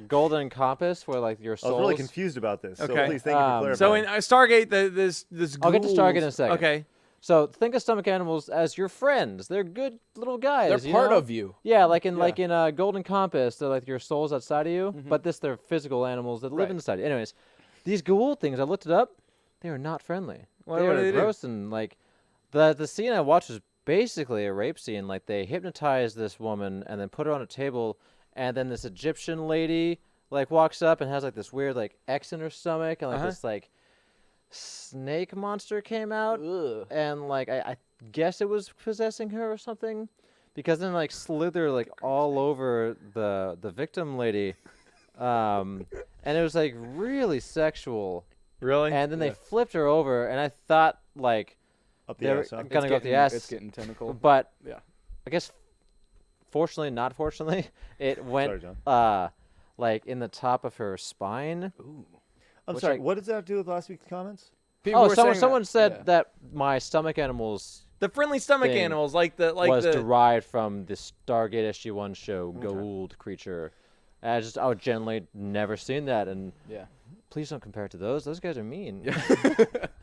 Speaker 1: Golden Compass where like your
Speaker 3: I
Speaker 1: souls.
Speaker 3: was really confused about this. So
Speaker 2: Okay.
Speaker 3: please thank you for clarifying.
Speaker 2: So in Stargate, this.
Speaker 1: I'll get to Stargate in a
Speaker 2: ghouls-
Speaker 1: second.
Speaker 2: Okay.
Speaker 1: So think of stomach animals as your friends. They're good little guys.
Speaker 4: They're
Speaker 1: you
Speaker 4: part
Speaker 1: know?
Speaker 4: of you.
Speaker 1: Yeah, like in Golden Compass, they're like your souls outside of you,
Speaker 2: Mm-hmm.
Speaker 1: but they're physical animals that live
Speaker 4: Right.
Speaker 1: inside you. Anyways, these Gould things, I looked it up. They are not friendly.
Speaker 2: What
Speaker 1: they
Speaker 2: do
Speaker 1: are
Speaker 2: they do?
Speaker 1: gross and like the scene I watched was basically a rape scene. Like they hypnotized this woman and then put her on a table, and then this Egyptian lady like walks up and has like this weird like X in her stomach, and like
Speaker 2: Uh-huh.
Speaker 1: this like snake monster came out,
Speaker 4: Ugh.
Speaker 1: and like I guess it was possessing her or something, because then like slither like all over the victim lady, and it was like really sexual.
Speaker 2: Really?
Speaker 1: And then they flipped her over, and I thought like
Speaker 3: up the
Speaker 1: they're
Speaker 3: ass, huh?
Speaker 1: gonna go up the ass,
Speaker 4: It's getting tentacled.
Speaker 1: but
Speaker 4: Yeah.
Speaker 1: I guess fortunately, not fortunately, it went
Speaker 3: Sorry, John.
Speaker 1: like in the top of her spine.
Speaker 4: Ooh.
Speaker 3: I'm
Speaker 1: which
Speaker 3: sorry.
Speaker 1: I-
Speaker 3: What does that have to do with last week's comments?
Speaker 4: People
Speaker 1: Oh,
Speaker 4: were saying
Speaker 1: someone said
Speaker 4: yeah.
Speaker 1: that my stomach animals
Speaker 2: The friendly stomach
Speaker 1: thing
Speaker 2: animals, like the
Speaker 1: was derived from the Stargate SG-1 show, Gould creature. And I would generally never seen that, and
Speaker 4: Yeah.
Speaker 1: please don't compare it to those. Those guys are mean.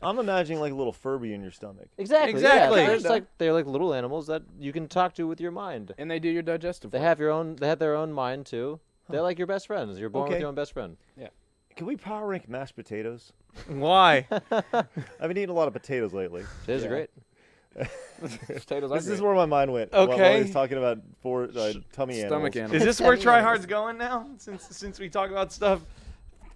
Speaker 3: I'm imagining like a little Furby in your stomach.
Speaker 1: Exactly.
Speaker 2: Exactly.
Speaker 1: Yeah, they're, just
Speaker 4: Kinda.
Speaker 1: they're like little animals that you can talk to with your mind.
Speaker 4: And they do your digestive.
Speaker 1: They
Speaker 4: work.
Speaker 1: have They have their own mind too. They're like your best friends. You're born with
Speaker 3: Okay.
Speaker 1: your own best friend.
Speaker 3: Can we power rank mashed potatoes?
Speaker 2: Why?
Speaker 3: I've been eating a lot of potatoes lately.
Speaker 1: Potatoes are
Speaker 4: Yeah.
Speaker 1: great.
Speaker 4: Potatoes are
Speaker 3: This is
Speaker 4: great.
Speaker 3: where my mind went. while
Speaker 2: Okay.
Speaker 3: he's talking about tummy
Speaker 4: Stomach
Speaker 3: animals.
Speaker 4: animals.
Speaker 2: Is this where Tryhard's going now? Since we talk about stuff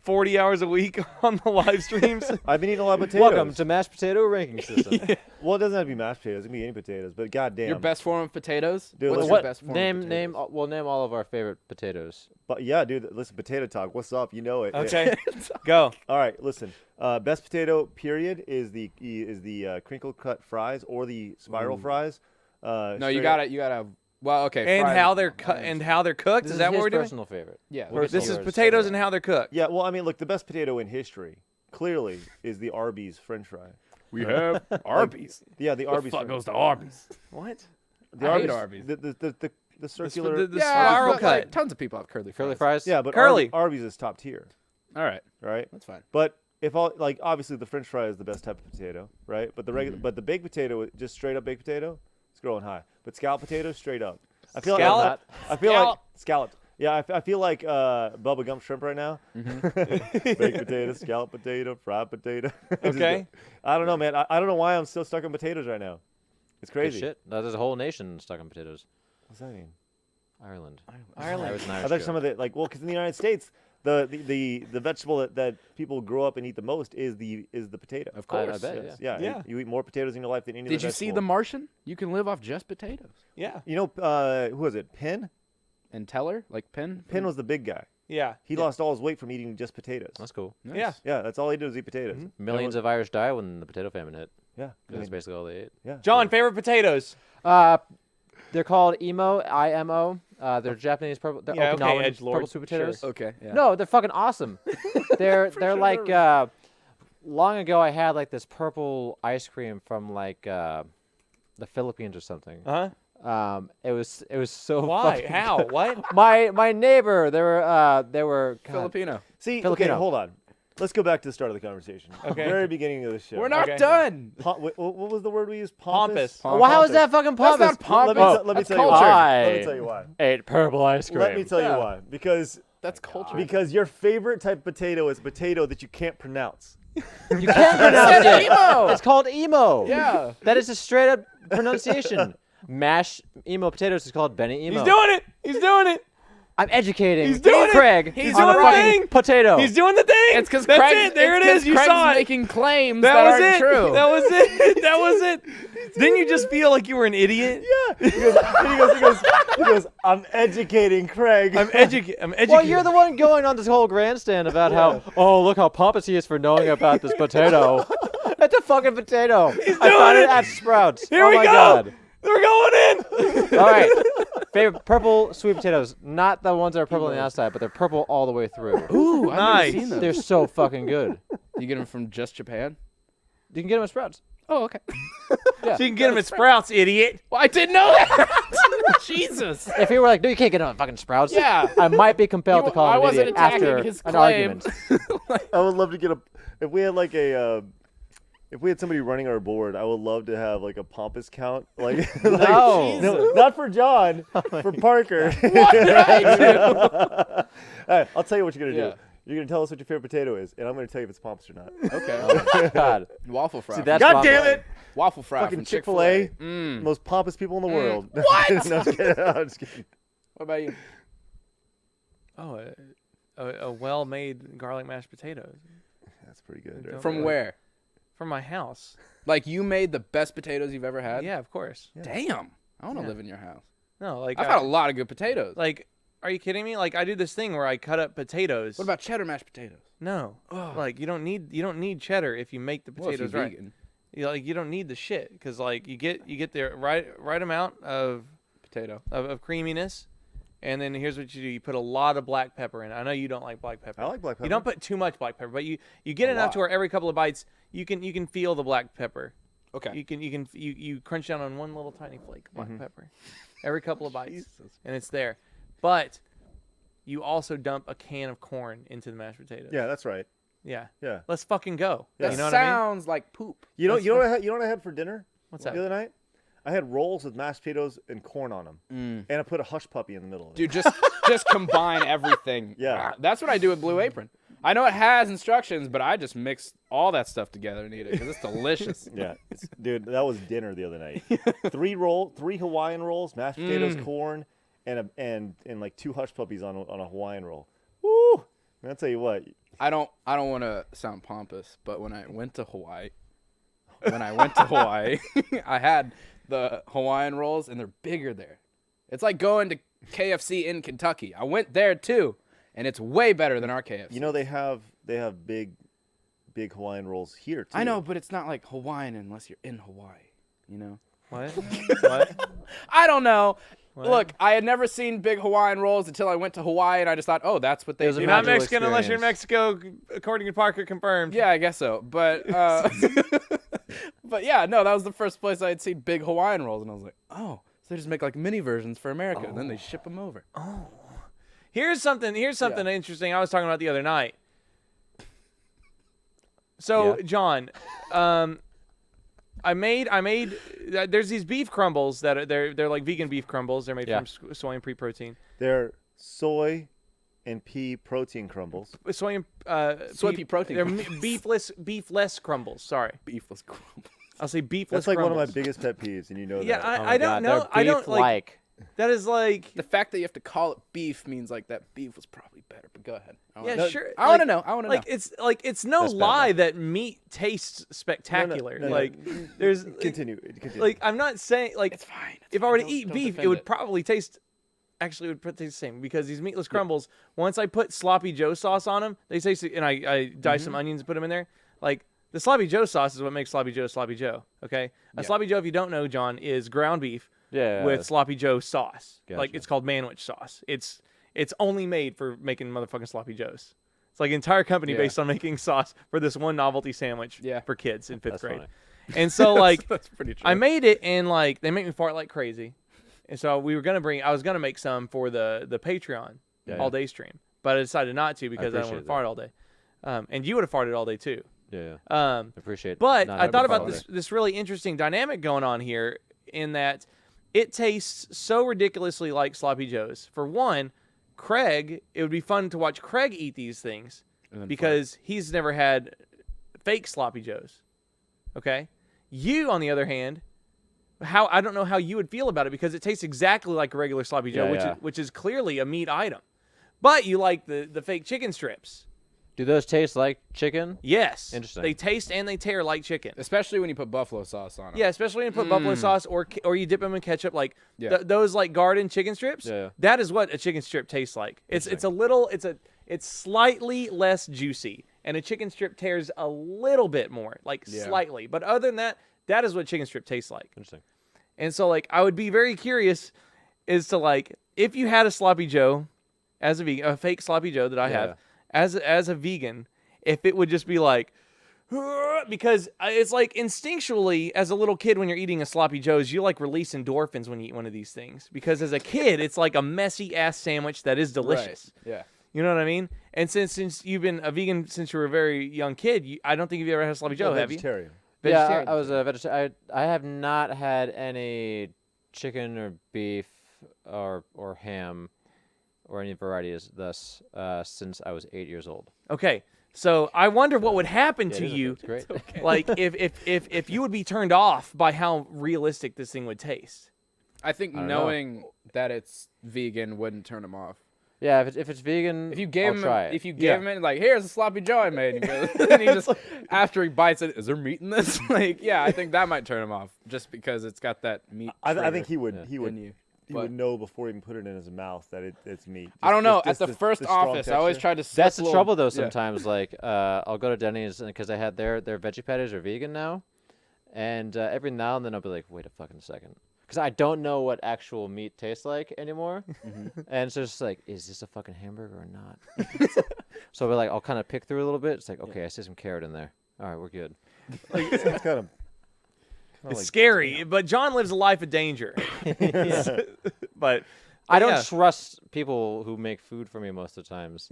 Speaker 2: 40 hours a week on the live streams.
Speaker 3: I've been eating a lot of potatoes.
Speaker 1: Welcome to mashed potato ranking system.
Speaker 3: Well, it doesn't have to be mashed potatoes. It can be any potatoes. But goddamn.
Speaker 4: Your best form of potatoes?
Speaker 3: Dude,
Speaker 4: What's
Speaker 3: listen-
Speaker 4: your
Speaker 1: What
Speaker 4: best form
Speaker 1: name?
Speaker 4: of
Speaker 1: Name.
Speaker 4: potatoes?
Speaker 1: We'll name all of our favorite potatoes.
Speaker 3: But yeah, dude. Listen, potato talk. What's up? You know it.
Speaker 2: Okay, go.
Speaker 3: All right. Listen. Best potato period is the crinkle cut fries or the spiral fries.
Speaker 4: No, you gotta. Well, okay.
Speaker 2: And
Speaker 4: fries
Speaker 2: how
Speaker 4: is
Speaker 2: they're
Speaker 4: fine.
Speaker 2: cut and how they're cooked.
Speaker 1: This
Speaker 2: Is that
Speaker 1: his
Speaker 2: what we're doing?
Speaker 1: personal favorite.
Speaker 4: Yeah.
Speaker 1: We'll get to
Speaker 2: This is
Speaker 1: yours
Speaker 2: potatoes
Speaker 1: later.
Speaker 2: and how they're cooked.
Speaker 3: Yeah. Well, I mean, look, the best potato in history clearly is the Arby's French fry.
Speaker 4: We have Arby's.
Speaker 3: Yeah, the Arby's.
Speaker 4: Fuck
Speaker 3: French-
Speaker 4: goes to Arby's.
Speaker 2: What?
Speaker 3: The
Speaker 4: I hate Arby's.
Speaker 3: The circular.
Speaker 2: the
Speaker 4: Yeah,
Speaker 2: spiral
Speaker 4: but,
Speaker 2: cut.
Speaker 4: like, tons of people have curly
Speaker 1: Curly
Speaker 4: fries.
Speaker 1: fries.
Speaker 3: Yeah, but
Speaker 2: Curly.
Speaker 3: Arby's is top tier,
Speaker 4: All right,
Speaker 3: right?
Speaker 4: that's fine.
Speaker 3: But if all like obviously the French fry is the best type of potato, right? But the regular, but the baked potato, just straight up baked potato, it's growing high. But scalloped potato, straight up. I feel
Speaker 2: Scallop?
Speaker 3: like I feel like
Speaker 2: Scallop.
Speaker 3: scalloped. Yeah, I feel like Bubba Gump shrimp right now. Baked potato, scalloped potato, fried potato.
Speaker 2: Okay.
Speaker 3: I don't know, man. I don't know why I'm still stuck on potatoes right now. It's
Speaker 1: Good
Speaker 3: crazy.
Speaker 1: shit. No, there's a whole nation stuck on potatoes.
Speaker 3: What's that mean?
Speaker 1: Ireland.
Speaker 2: Ireland.
Speaker 1: That was an
Speaker 3: I
Speaker 1: Irish
Speaker 3: thought
Speaker 1: joke.
Speaker 3: some of the like, well, because in the United States, the vegetable that people grow up and eat the most is the potato.
Speaker 4: Of
Speaker 1: I
Speaker 4: course.
Speaker 1: bet,
Speaker 3: Yes.
Speaker 1: yeah.
Speaker 3: Yeah.
Speaker 2: Yeah.
Speaker 3: You eat more potatoes in your life than any
Speaker 4: Did
Speaker 3: other
Speaker 4: you see The
Speaker 3: vegetable.
Speaker 4: Martian? You can live off just potatoes.
Speaker 2: Yeah.
Speaker 3: You know, who was it? Penn?
Speaker 4: And Teller, like Penn.
Speaker 3: Penn was the big guy.
Speaker 2: Yeah.
Speaker 3: He lost all his weight from eating just potatoes.
Speaker 1: That's cool.
Speaker 4: Nice.
Speaker 2: Yeah.
Speaker 3: Yeah, that's all he did was eat potatoes.
Speaker 1: Millions of Irish died when the potato famine hit.
Speaker 3: Yeah.
Speaker 1: That's basically all they ate.
Speaker 3: Yeah.
Speaker 2: John, favorite potatoes.
Speaker 1: They're called imo, IMO. They're Japanese purple. They're
Speaker 2: Yeah, okay,
Speaker 1: Okinawan
Speaker 2: edgelord,
Speaker 1: purple sweet potatoes.
Speaker 4: Okay. Yeah.
Speaker 1: No, they're fucking awesome. they're like long ago I had like this purple ice cream from like the Philippines or something.
Speaker 2: Huh?
Speaker 1: It was so
Speaker 2: Why?
Speaker 1: fucking
Speaker 2: How?
Speaker 1: good.
Speaker 2: What?
Speaker 1: My neighbor, they were God,
Speaker 4: Filipino.
Speaker 3: See, okay,
Speaker 1: Filipino.
Speaker 3: hold on. let's go back to the start of the conversation.
Speaker 2: Okay.
Speaker 3: Very beginning of the show.
Speaker 4: We're not
Speaker 2: Okay.
Speaker 4: done.
Speaker 3: What was the word we used?
Speaker 2: Pompous.
Speaker 1: Well, how is that fucking
Speaker 4: That's
Speaker 1: pompous?
Speaker 4: not pompous.
Speaker 3: Let me
Speaker 4: That's
Speaker 3: tell you
Speaker 4: culture.
Speaker 3: why. Let me tell you why.
Speaker 1: Ate purple ice cream.
Speaker 3: Let me tell you
Speaker 4: Yeah.
Speaker 3: why. Because
Speaker 4: That's culture.
Speaker 3: your favorite type of potato is a potato that you can't pronounce.
Speaker 1: You can't pronounce
Speaker 4: said
Speaker 1: it.
Speaker 4: emo.
Speaker 1: It's called emo.
Speaker 4: Yeah.
Speaker 1: That is a straight up pronunciation. Mashed emo potatoes is called Benny emo.
Speaker 2: He's doing it. He's doing it.
Speaker 1: I'm educating
Speaker 2: He's doing it.
Speaker 1: Craig
Speaker 2: He's
Speaker 1: on a
Speaker 2: doing the
Speaker 1: fucking
Speaker 2: thing.
Speaker 1: potato.
Speaker 2: He's doing the thing.
Speaker 4: It's because
Speaker 2: That's
Speaker 4: Craig.
Speaker 2: it. There it
Speaker 4: it's 'cause
Speaker 2: is. You
Speaker 4: Craig's
Speaker 2: saw it.
Speaker 4: making claims
Speaker 2: That
Speaker 4: that
Speaker 2: was
Speaker 4: aren't
Speaker 2: it.
Speaker 4: true.
Speaker 2: That was it. That was it. Didn't you just feel like you were an idiot?
Speaker 3: Yeah. He goes, I'm educating Craig.
Speaker 2: I'm educating.
Speaker 1: Well, you're the one going on this whole grandstand about how, oh, look how pompous he is for knowing about this potato. It's a fucking potato. I found it at Sprouts.
Speaker 2: Here
Speaker 1: oh
Speaker 2: we
Speaker 1: my
Speaker 2: go.
Speaker 1: God.
Speaker 2: We're going in.
Speaker 1: All right. Favorite purple sweet potatoes. Not the ones that are purple on the outside, but they're purple all the way through.
Speaker 4: Ooh, I've
Speaker 2: Nice.
Speaker 4: never seen those.
Speaker 1: They're so fucking good.
Speaker 4: You get them from just Japan?
Speaker 1: You can get them at Sprouts.
Speaker 4: Oh, okay.
Speaker 2: So you can get them at Sprouts, idiot.
Speaker 4: Well, I didn't know that. Jesus.
Speaker 1: If he were like, no, you can't get them at fucking Sprouts.
Speaker 4: Yeah.
Speaker 1: I might be compelled
Speaker 4: You-
Speaker 1: to call
Speaker 4: I
Speaker 1: him an
Speaker 4: wasn't
Speaker 1: idiot
Speaker 4: attacking
Speaker 1: after
Speaker 4: his
Speaker 1: an
Speaker 4: claim.
Speaker 1: argument.
Speaker 3: I would love to get if we had like if we had somebody running our board, I would love to have like a pompous count. Like, no, not for John, for Parker.
Speaker 4: What did I do?
Speaker 3: All right, I'll tell you what you're gonna
Speaker 4: Yeah.
Speaker 3: do. You're gonna tell us what your favorite potato is, and I'm gonna tell you if it's pompous or not.
Speaker 4: Okay.
Speaker 1: Oh my God.
Speaker 4: Waffle fry.
Speaker 1: See, that's
Speaker 3: God
Speaker 1: pompous.
Speaker 3: damn it!
Speaker 4: Waffle fry
Speaker 3: Fucking
Speaker 4: from
Speaker 3: Chick-fil-A.
Speaker 4: Chick-fil-A.
Speaker 3: Most pompous people in the world.
Speaker 4: What?
Speaker 3: No, I'm just kidding. I'm just kidding.
Speaker 4: What about you?
Speaker 2: Oh, a well-made garlic mashed potatoes
Speaker 3: That's pretty good.
Speaker 2: Don't-
Speaker 3: Right?
Speaker 4: From where?
Speaker 2: from my house.
Speaker 4: Like you made the best potatoes you've ever had?
Speaker 2: Yeah, of course.
Speaker 4: Damn. I want to
Speaker 2: Yeah.
Speaker 4: live in your house.
Speaker 2: No, like
Speaker 4: I've had a lot of good potatoes.
Speaker 2: like, are you kidding me? Like I do this thing where I cut up potatoes.
Speaker 4: What about cheddar mashed potatoes?
Speaker 2: No,
Speaker 4: Ugh.
Speaker 2: like you don't need cheddar if you make the
Speaker 4: Well, if
Speaker 2: potatoes
Speaker 4: you're
Speaker 2: right.
Speaker 4: vegan.
Speaker 2: You don't need the shit because like you get the right amount of
Speaker 4: Potato.
Speaker 2: creaminess, and then here's what you do: you put a lot of black pepper in. I know you don't like black pepper.
Speaker 3: I like black pepper.
Speaker 2: You don't put too much black pepper, but you get
Speaker 4: A
Speaker 2: enough
Speaker 4: lot.
Speaker 2: to where every couple of bites you can feel the black pepper.
Speaker 4: Okay.
Speaker 2: You crunch down on one little tiny flake of black
Speaker 3: Mm-hmm.
Speaker 2: pepper every couple of bites, and it's there. But you also dump a can of corn into the mashed potatoes.
Speaker 3: Yeah, that's right.
Speaker 2: Yeah.
Speaker 3: Yeah.
Speaker 2: Let's fucking go.
Speaker 3: Yeah.
Speaker 4: That
Speaker 2: You know what I mean?
Speaker 4: sounds like poop.
Speaker 3: You know,
Speaker 2: That's
Speaker 3: you know what I had for dinner?
Speaker 2: What's
Speaker 3: The
Speaker 2: that?
Speaker 3: other night, I had rolls with mashed potatoes and corn on them, and I put a hush puppy in the middle of it.
Speaker 4: Dude, just combine everything.
Speaker 3: Yeah.
Speaker 4: That's what I do with Blue Apron. I know it has instructions, but I just mix all that stuff together and eat it because it's delicious.
Speaker 3: Yeah, dude, that was dinner the other night. three Hawaiian rolls, mashed potatoes, corn, and like 2 hush puppies on a Hawaiian roll. Woo! And I'll tell you what.
Speaker 4: I don't want to sound pompous, but when I went to Hawaii, I had the Hawaiian rolls, and they're bigger there. It's like going to KFC in Kentucky. I went there too, and it's way better than our KFC.
Speaker 3: You know they have big Hawaiian rolls here too.
Speaker 4: I know, but it's not like Hawaiian unless you're in Hawaii. You know.
Speaker 2: What? What?
Speaker 4: I don't know.
Speaker 2: What?
Speaker 4: Look, I had never seen big Hawaiian rolls until I went to Hawaii, and I just thought, oh, that's what they
Speaker 1: It was a
Speaker 4: do.
Speaker 2: You're not
Speaker 1: magical
Speaker 2: Mexican unless you're in
Speaker 1: experience.
Speaker 2: Mexico, according to Parker, confirmed.
Speaker 4: Yeah, I guess so. But but yeah, no, that was the first place I had seen big Hawaiian rolls, and I was like, oh, so they just make like mini versions for America, and then they ship them over.
Speaker 2: Here's something
Speaker 4: Yeah.
Speaker 2: interesting I was talking about the other night. So,
Speaker 1: Yeah.
Speaker 2: John, I made there's these beef crumbles that are they're like vegan beef crumbles. They're made
Speaker 1: Yeah.
Speaker 2: from soy and pea protein.
Speaker 3: They're soy and pea protein crumbles.
Speaker 2: Soy and
Speaker 4: Soy pea protein
Speaker 2: They're
Speaker 4: crumbles.
Speaker 2: beefless crumbles. Sorry,
Speaker 4: Beefless crumble.
Speaker 2: I'll say beefless.
Speaker 3: That's like
Speaker 2: crumbles.
Speaker 3: one of my biggest pet peeves, and you know
Speaker 2: Yeah,
Speaker 3: that.
Speaker 1: Oh
Speaker 2: I
Speaker 1: my
Speaker 2: don't
Speaker 1: God,
Speaker 2: know.
Speaker 1: they're
Speaker 2: I don't like.
Speaker 1: beef-like.
Speaker 2: That is like.
Speaker 4: The fact that you have to call it beef means like that beef was probably better. But go ahead.
Speaker 2: Yeah, sure.
Speaker 4: I want to know. I want to
Speaker 2: Like
Speaker 4: know.
Speaker 2: it's no
Speaker 1: That's bad,
Speaker 2: lie
Speaker 1: man.
Speaker 2: that meat tastes spectacular.
Speaker 3: no,
Speaker 2: like there's
Speaker 3: Continue.
Speaker 2: like I'm not saying like
Speaker 4: It's fine.
Speaker 2: if I were to eat beef, it would probably taste. Actually, it would probably taste the same because these meatless crumbles. Once I put sloppy Joe sauce on them, they taste. And I dice some onions and put them in there. Like the sloppy Joe sauce is what makes sloppy Joe sloppy Joe. Okay, a sloppy Joe, if you don't know, John, is ground beef
Speaker 1: Yeah.
Speaker 2: with sloppy Joe sauce. Like
Speaker 1: Gotcha.
Speaker 2: it's called manwich sauce. It's only made for making motherfucking sloppy joes. It's like an entire company
Speaker 4: Yeah.
Speaker 2: based on making sauce for this one novelty sandwich
Speaker 4: Yeah.
Speaker 2: for kids in 5th
Speaker 1: That's
Speaker 2: grade.
Speaker 1: funny.
Speaker 2: And so like
Speaker 4: That's pretty true.
Speaker 2: I made it and like they make me fart like crazy. And so I was gonna make some for the Patreon
Speaker 1: Yeah,
Speaker 2: all day stream. But I decided not to because I don't
Speaker 1: appreciate
Speaker 2: want to fart all day. And you would have farted all day too.
Speaker 1: Yeah. Appreciate.
Speaker 2: But
Speaker 1: not
Speaker 2: I
Speaker 1: having
Speaker 2: thought
Speaker 1: to
Speaker 2: about
Speaker 1: follow
Speaker 2: this really interesting dynamic going on here in that it tastes so ridiculously like sloppy joes. For one, Craig, it would be fun to watch Craig eat these things
Speaker 4: And then
Speaker 2: because he's never had fake sloppy joes. Okay? You, on the other hand, I don't know how you would feel about it because it tastes exactly like a regular sloppy joe,
Speaker 1: Yeah,
Speaker 2: which is clearly a meat item. But you like the fake chicken strips.
Speaker 1: Do those taste like chicken?
Speaker 2: Yes.
Speaker 1: Interesting.
Speaker 2: They taste and they tear like chicken.
Speaker 4: Especially when you put buffalo sauce on them.
Speaker 2: Yeah, especially when you put buffalo sauce or you dip them in ketchup, like
Speaker 4: Yeah.
Speaker 2: those like garden chicken strips.
Speaker 1: Yeah.
Speaker 2: That is what a chicken strip tastes like. It's slightly less juicy, and a chicken strip tears a little bit more, like slightly. But other than that, that is what chicken strip tastes like.
Speaker 1: Interesting.
Speaker 2: And so like I would be very curious as to like if you had a sloppy joe as a vegan, a fake sloppy joe that I have as a vegan, if it would just be like, because it's like instinctually as a little kid when you're eating a sloppy joe's, you like release endorphins when you eat one of these things because as a kid it's like a messy ass sandwich that is delicious.
Speaker 4: Right. Yeah.
Speaker 2: You know what I mean? And since you've been a vegan since you were a very young kid, I don't think you've ever had a sloppy joe, have you?
Speaker 3: Vegetarian.
Speaker 1: Yeah, I was a vegetarian. I have not had any chicken or beef or ham or any varieties thus since I was 8 years old.
Speaker 2: Okay, so I wonder what would happen
Speaker 1: Yeah,
Speaker 2: to
Speaker 1: it is
Speaker 2: you,
Speaker 1: okay. It's great.
Speaker 2: like if you would be turned off by how realistic this thing would taste.
Speaker 4: I think
Speaker 1: I don't know.
Speaker 4: knowing that it's vegan wouldn't turn him off.
Speaker 1: Yeah, if it's vegan,
Speaker 4: If you gave
Speaker 1: I'll
Speaker 4: him,
Speaker 1: try it.
Speaker 4: if you gave him it, like, here's a sloppy joe I made, and he goes, and he just after he bites it, is there meat in this? Like, yeah, I think that might turn him off, just because it's got that meat.
Speaker 3: I
Speaker 4: trigger
Speaker 3: think he would.
Speaker 1: Yeah.
Speaker 3: He would.
Speaker 4: in you.
Speaker 3: He
Speaker 4: But-
Speaker 3: would know before he can put it in his mouth that it's meat.
Speaker 4: I don't know.
Speaker 3: Just
Speaker 4: At the first
Speaker 3: strong
Speaker 4: office, I always
Speaker 3: texture.
Speaker 4: tried to. Slip
Speaker 1: That's
Speaker 4: a
Speaker 1: the
Speaker 4: little-
Speaker 1: trouble though.
Speaker 4: yeah.
Speaker 1: Sometimes, like, I'll go to Denny's because they had their veggie patties are vegan now, and every now and then I'll be like, wait a fucking second, because I don't know what actual meat tastes like anymore, and so it's just like, is this a fucking hamburger or not? So like, I'll kind of pick through a little bit. It's like, okay, I see some carrot in there. All right, we're good.
Speaker 3: It's kind of.
Speaker 2: It's scary, but John lives a life of danger. But
Speaker 1: I don't
Speaker 2: yeah.
Speaker 1: trust people who make food for me most of the times,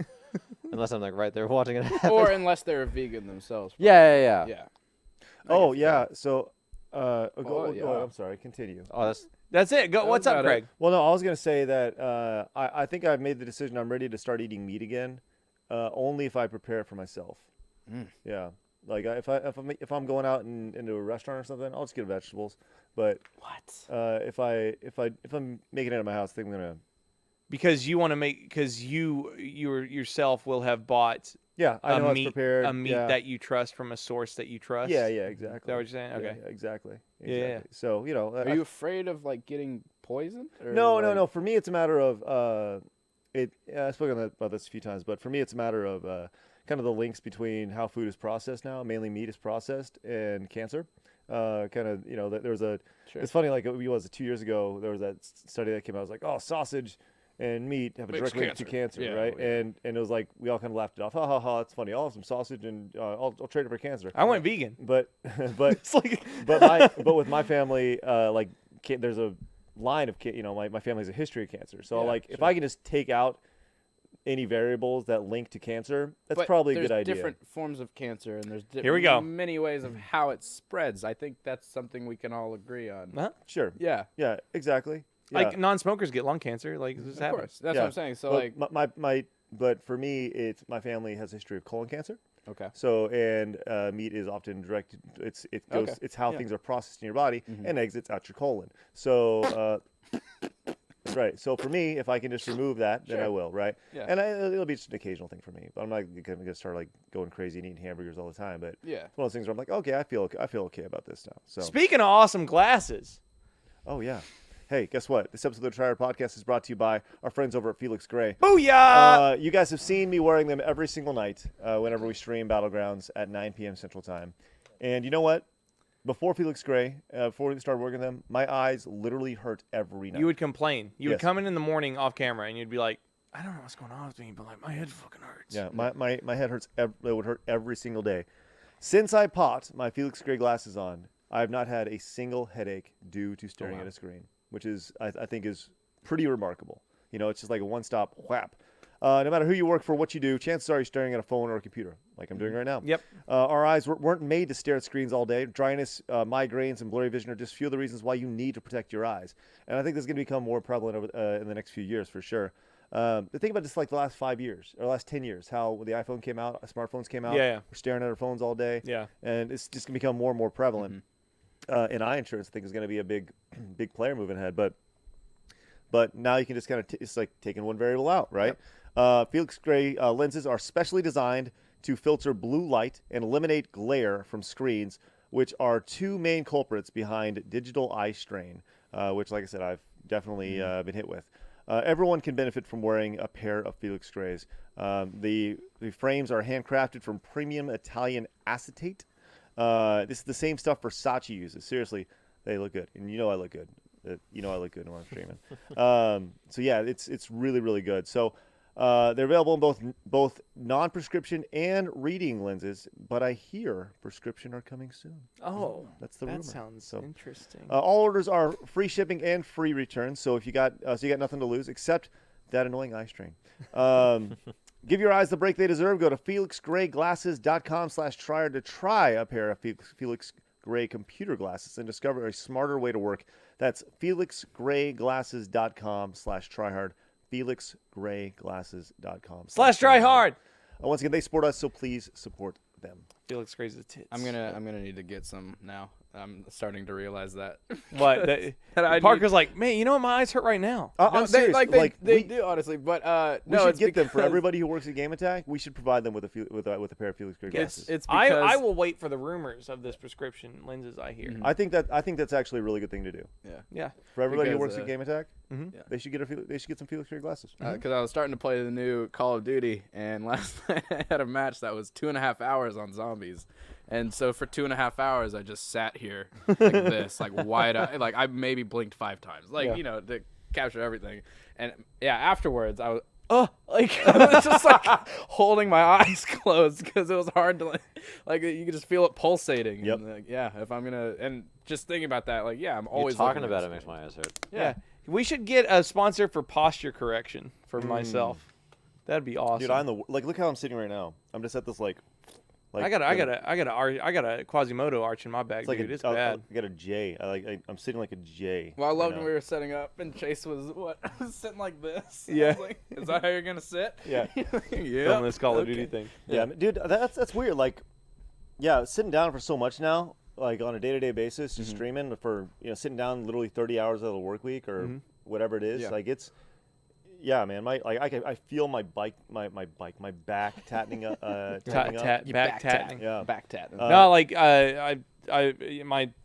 Speaker 1: unless I'm like right there watching it happen.
Speaker 4: Or unless they're a vegan themselves.
Speaker 1: Yeah.
Speaker 4: Yeah.
Speaker 3: Oh yeah. So,
Speaker 4: Oh,
Speaker 3: go
Speaker 4: yeah.
Speaker 3: on, I'm sorry. Continue.
Speaker 1: Oh,
Speaker 2: that's it. Go. What's up,
Speaker 4: about it.
Speaker 2: Craig?
Speaker 3: Well, no, I was gonna say that I think I've made the decision. I'm ready to start eating meat again, only if I prepare it for myself. Yeah, like if I'm going out into a restaurant or something, I'll just get vegetables. But if I'm making it at my house, I think I'm gonna.
Speaker 2: Because you want to make you yourself will have bought
Speaker 3: Yeah, I know
Speaker 2: a
Speaker 3: it's
Speaker 2: meat
Speaker 3: prepared.
Speaker 2: a meat
Speaker 3: yeah.
Speaker 2: that you trust from a source that you trust.
Speaker 3: Yeah, exactly.
Speaker 2: Is that what you're saying?
Speaker 3: Yeah,
Speaker 2: Okay.
Speaker 3: yeah, exactly.
Speaker 2: Yeah.
Speaker 3: So
Speaker 4: Are you afraid of like getting poisoned? Or,
Speaker 3: No.
Speaker 4: like-
Speaker 3: For me, it's a matter of I've spoken about this a few times, but for me, it's a matter of kind of the links between how food is processed now, mainly meat is processed, and cancer. Kind of, there was a.
Speaker 4: Sure.
Speaker 3: It's funny, like it was 2 years ago. There was that study that came out. It was like, oh, sausage and meat have a
Speaker 4: Makes
Speaker 3: direct link to
Speaker 4: cancer.
Speaker 3: cancer,
Speaker 4: Yeah,
Speaker 3: right?
Speaker 4: oh, yeah.
Speaker 3: And it was like we all kind of laughed it off. Ha ha ha! It's funny. I'll have some sausage and I'll trade it for cancer.
Speaker 2: I went vegan.
Speaker 3: But
Speaker 2: It's like
Speaker 3: but with my family, there's a line of my family has a history of cancer. So
Speaker 4: Yeah,
Speaker 3: if I can just take out any variables that link to cancer, that's
Speaker 4: But
Speaker 3: probably a
Speaker 4: there's
Speaker 3: good idea.
Speaker 4: different forms of cancer, and there's
Speaker 2: Here we go.
Speaker 4: many ways of how it spreads. I think that's something we can all agree on.
Speaker 2: huh?
Speaker 3: Sure.
Speaker 4: Yeah,
Speaker 3: Yeah. Exactly. Yeah.
Speaker 2: Like non-smokers get lung cancer. Like this
Speaker 4: of
Speaker 2: happens.
Speaker 4: course. That's
Speaker 3: Yeah.
Speaker 4: what I'm saying. So
Speaker 3: But
Speaker 4: like,
Speaker 3: but for me, it's my family has a history of colon cancer.
Speaker 4: okay,
Speaker 3: So and meat is often directed.
Speaker 4: Okay.
Speaker 3: It's how
Speaker 4: Yeah.
Speaker 3: things are processed in your body and exits out your colon. So right. So for me, if I can just remove that, then I
Speaker 4: Sure.
Speaker 3: will. Right.
Speaker 4: Yeah.
Speaker 3: And it'll be just an occasional thing for me. But I'm not going to start like going crazy and eating hamburgers all the time. But
Speaker 4: yeah.
Speaker 3: it's one of those things where I'm like, okay, I feel okay about this now. So
Speaker 2: Speaking of awesome glasses,
Speaker 3: oh yeah. Hey, guess what? This episode of the Triad Podcast is brought to you by our friends over at Felix Gray.
Speaker 2: booyah!
Speaker 3: You guys have seen me wearing them every single night whenever we stream Battlegrounds at 9 p.m. Central Time. And you know what? Before Felix Gray, before we started working them, my eyes literally hurt every night.
Speaker 2: You would complain. You would
Speaker 3: Yes.
Speaker 2: come in the morning off camera and you'd be like, I don't know what's going on with me, but like my head fucking hurts.
Speaker 3: Yeah, my head hurts. It would hurt every single day. Since I popped my Felix Gray glasses on, I have not had a single headache due to staring at a screen, which is I think is pretty remarkable. It's just like a one-stop whap. No matter who you work for, what you do, chances are you're staring at a phone or a computer, like I'm doing right now.
Speaker 2: Yep.
Speaker 3: Our eyes weren't made to stare at screens all day. Dryness, migraines, and blurry vision are just few of the reasons why you need to protect your eyes. And I think this is going to become more prevalent over, in the next few years for sure. Think about this like the last 5 years or last 10 years, how the iPhone came out, smartphones came out.
Speaker 2: Yeah.
Speaker 3: We're staring at our phones all day.
Speaker 2: Yeah.
Speaker 3: And it's just going to become more and more prevalent. And eye insurance, I think, is going to be a big player moving ahead. But now you can just kind of it's like taking one variable out, right? Felix Gray lenses are specially designed to filter blue light and eliminate glare from screens, which are two main culprits behind digital eye strain, which, like I said, I've definitely been hit with. Everyone can benefit from wearing a pair of Felix Grays. The frames are handcrafted from premium Italian acetate. This is the same stuff Versace uses. Seriously, they look good, and you know I look good. You know I look good when I'm streaming. So yeah, it's really, really good. So they're available in both non-prescription and reading lenses, but I hear prescription are coming soon.
Speaker 2: Oh,
Speaker 3: That's the rumor.
Speaker 2: that sounds interesting.
Speaker 3: All orders are free shipping and free returns. So if you got nothing to lose except that annoying eye strain. Give your eyes the break they deserve. Go to felixgrayglasses.com/trier to try a pair of Felix Gray computer glasses and discover a smarter way to work. That's felixgrayglasses.com/tryhard.
Speaker 2: felixgrayglasses.com/tryhard.
Speaker 3: Once again, they support us, so please support them.
Speaker 2: Felix Gray's the tits.
Speaker 4: I'm gonna need to get some now. I'm starting to realize that.
Speaker 2: What? Parker's like, man, you know what? My eyes hurt right now.
Speaker 3: I'm serious.
Speaker 4: They do honestly, but
Speaker 3: we
Speaker 4: no,
Speaker 3: should
Speaker 4: it's
Speaker 3: get them for
Speaker 4: because-
Speaker 3: everybody who works at Game Attack. We should provide them with a pair of Felix Gray glasses.
Speaker 4: It's because
Speaker 2: I will wait for the rumors of this prescription lenses I hear.
Speaker 3: I think that's actually a really good thing to do.
Speaker 2: Yeah.
Speaker 3: For everybody who
Speaker 4: Because,
Speaker 3: works at Game Attack,
Speaker 2: Mhm.
Speaker 4: Yeah.
Speaker 3: they should get some Felix Gray glasses.
Speaker 4: because I was starting to play the new Call of Duty, and last night I had a match that was 2.5 hours on zombies, and so for 2.5 hours I just sat here like this, like wide eyed, like I maybe blinked 5 times, like
Speaker 2: Yeah.
Speaker 4: to capture everything, and yeah, afterwards I was like I was just like holding my eyes closed because it was hard to like you could just feel it pulsating.
Speaker 3: Yep.
Speaker 4: And, yeah, if I'm gonna and just thinking about that, like I'm
Speaker 1: You
Speaker 4: always
Speaker 1: talking
Speaker 4: looking at
Speaker 1: about it
Speaker 4: this.
Speaker 1: makes my eyes hurt.
Speaker 2: Yeah. We should get a sponsor for posture correction for myself. That'd be awesome.
Speaker 3: Dude, look how I'm sitting right now. I'm just at this like
Speaker 2: I got a Quasimodo arch in my back,
Speaker 3: it's like
Speaker 2: dude. It's
Speaker 3: I
Speaker 2: bad.
Speaker 3: got a J. I'm sitting like a J.
Speaker 4: Well, I loved
Speaker 3: you
Speaker 4: when
Speaker 3: know?
Speaker 4: we were setting up and Chase was sitting like this.
Speaker 2: Yeah.
Speaker 4: I was like, is that how you're gonna sit?
Speaker 2: Yeah.
Speaker 4: Yeah.
Speaker 2: Filming this Call of Duty thing.
Speaker 3: Yeah, dude, that's weird. Like, yeah, sitting down for so much now, like on a day-to-day basis, just streaming for sitting down literally 30 hours out of the work week or whatever it is.
Speaker 4: Yeah.
Speaker 3: Like it's, yeah, man. I feel my back tatting up. tatting up.
Speaker 2: Back tatting.
Speaker 3: Yeah.
Speaker 4: Back tat.
Speaker 2: No, like my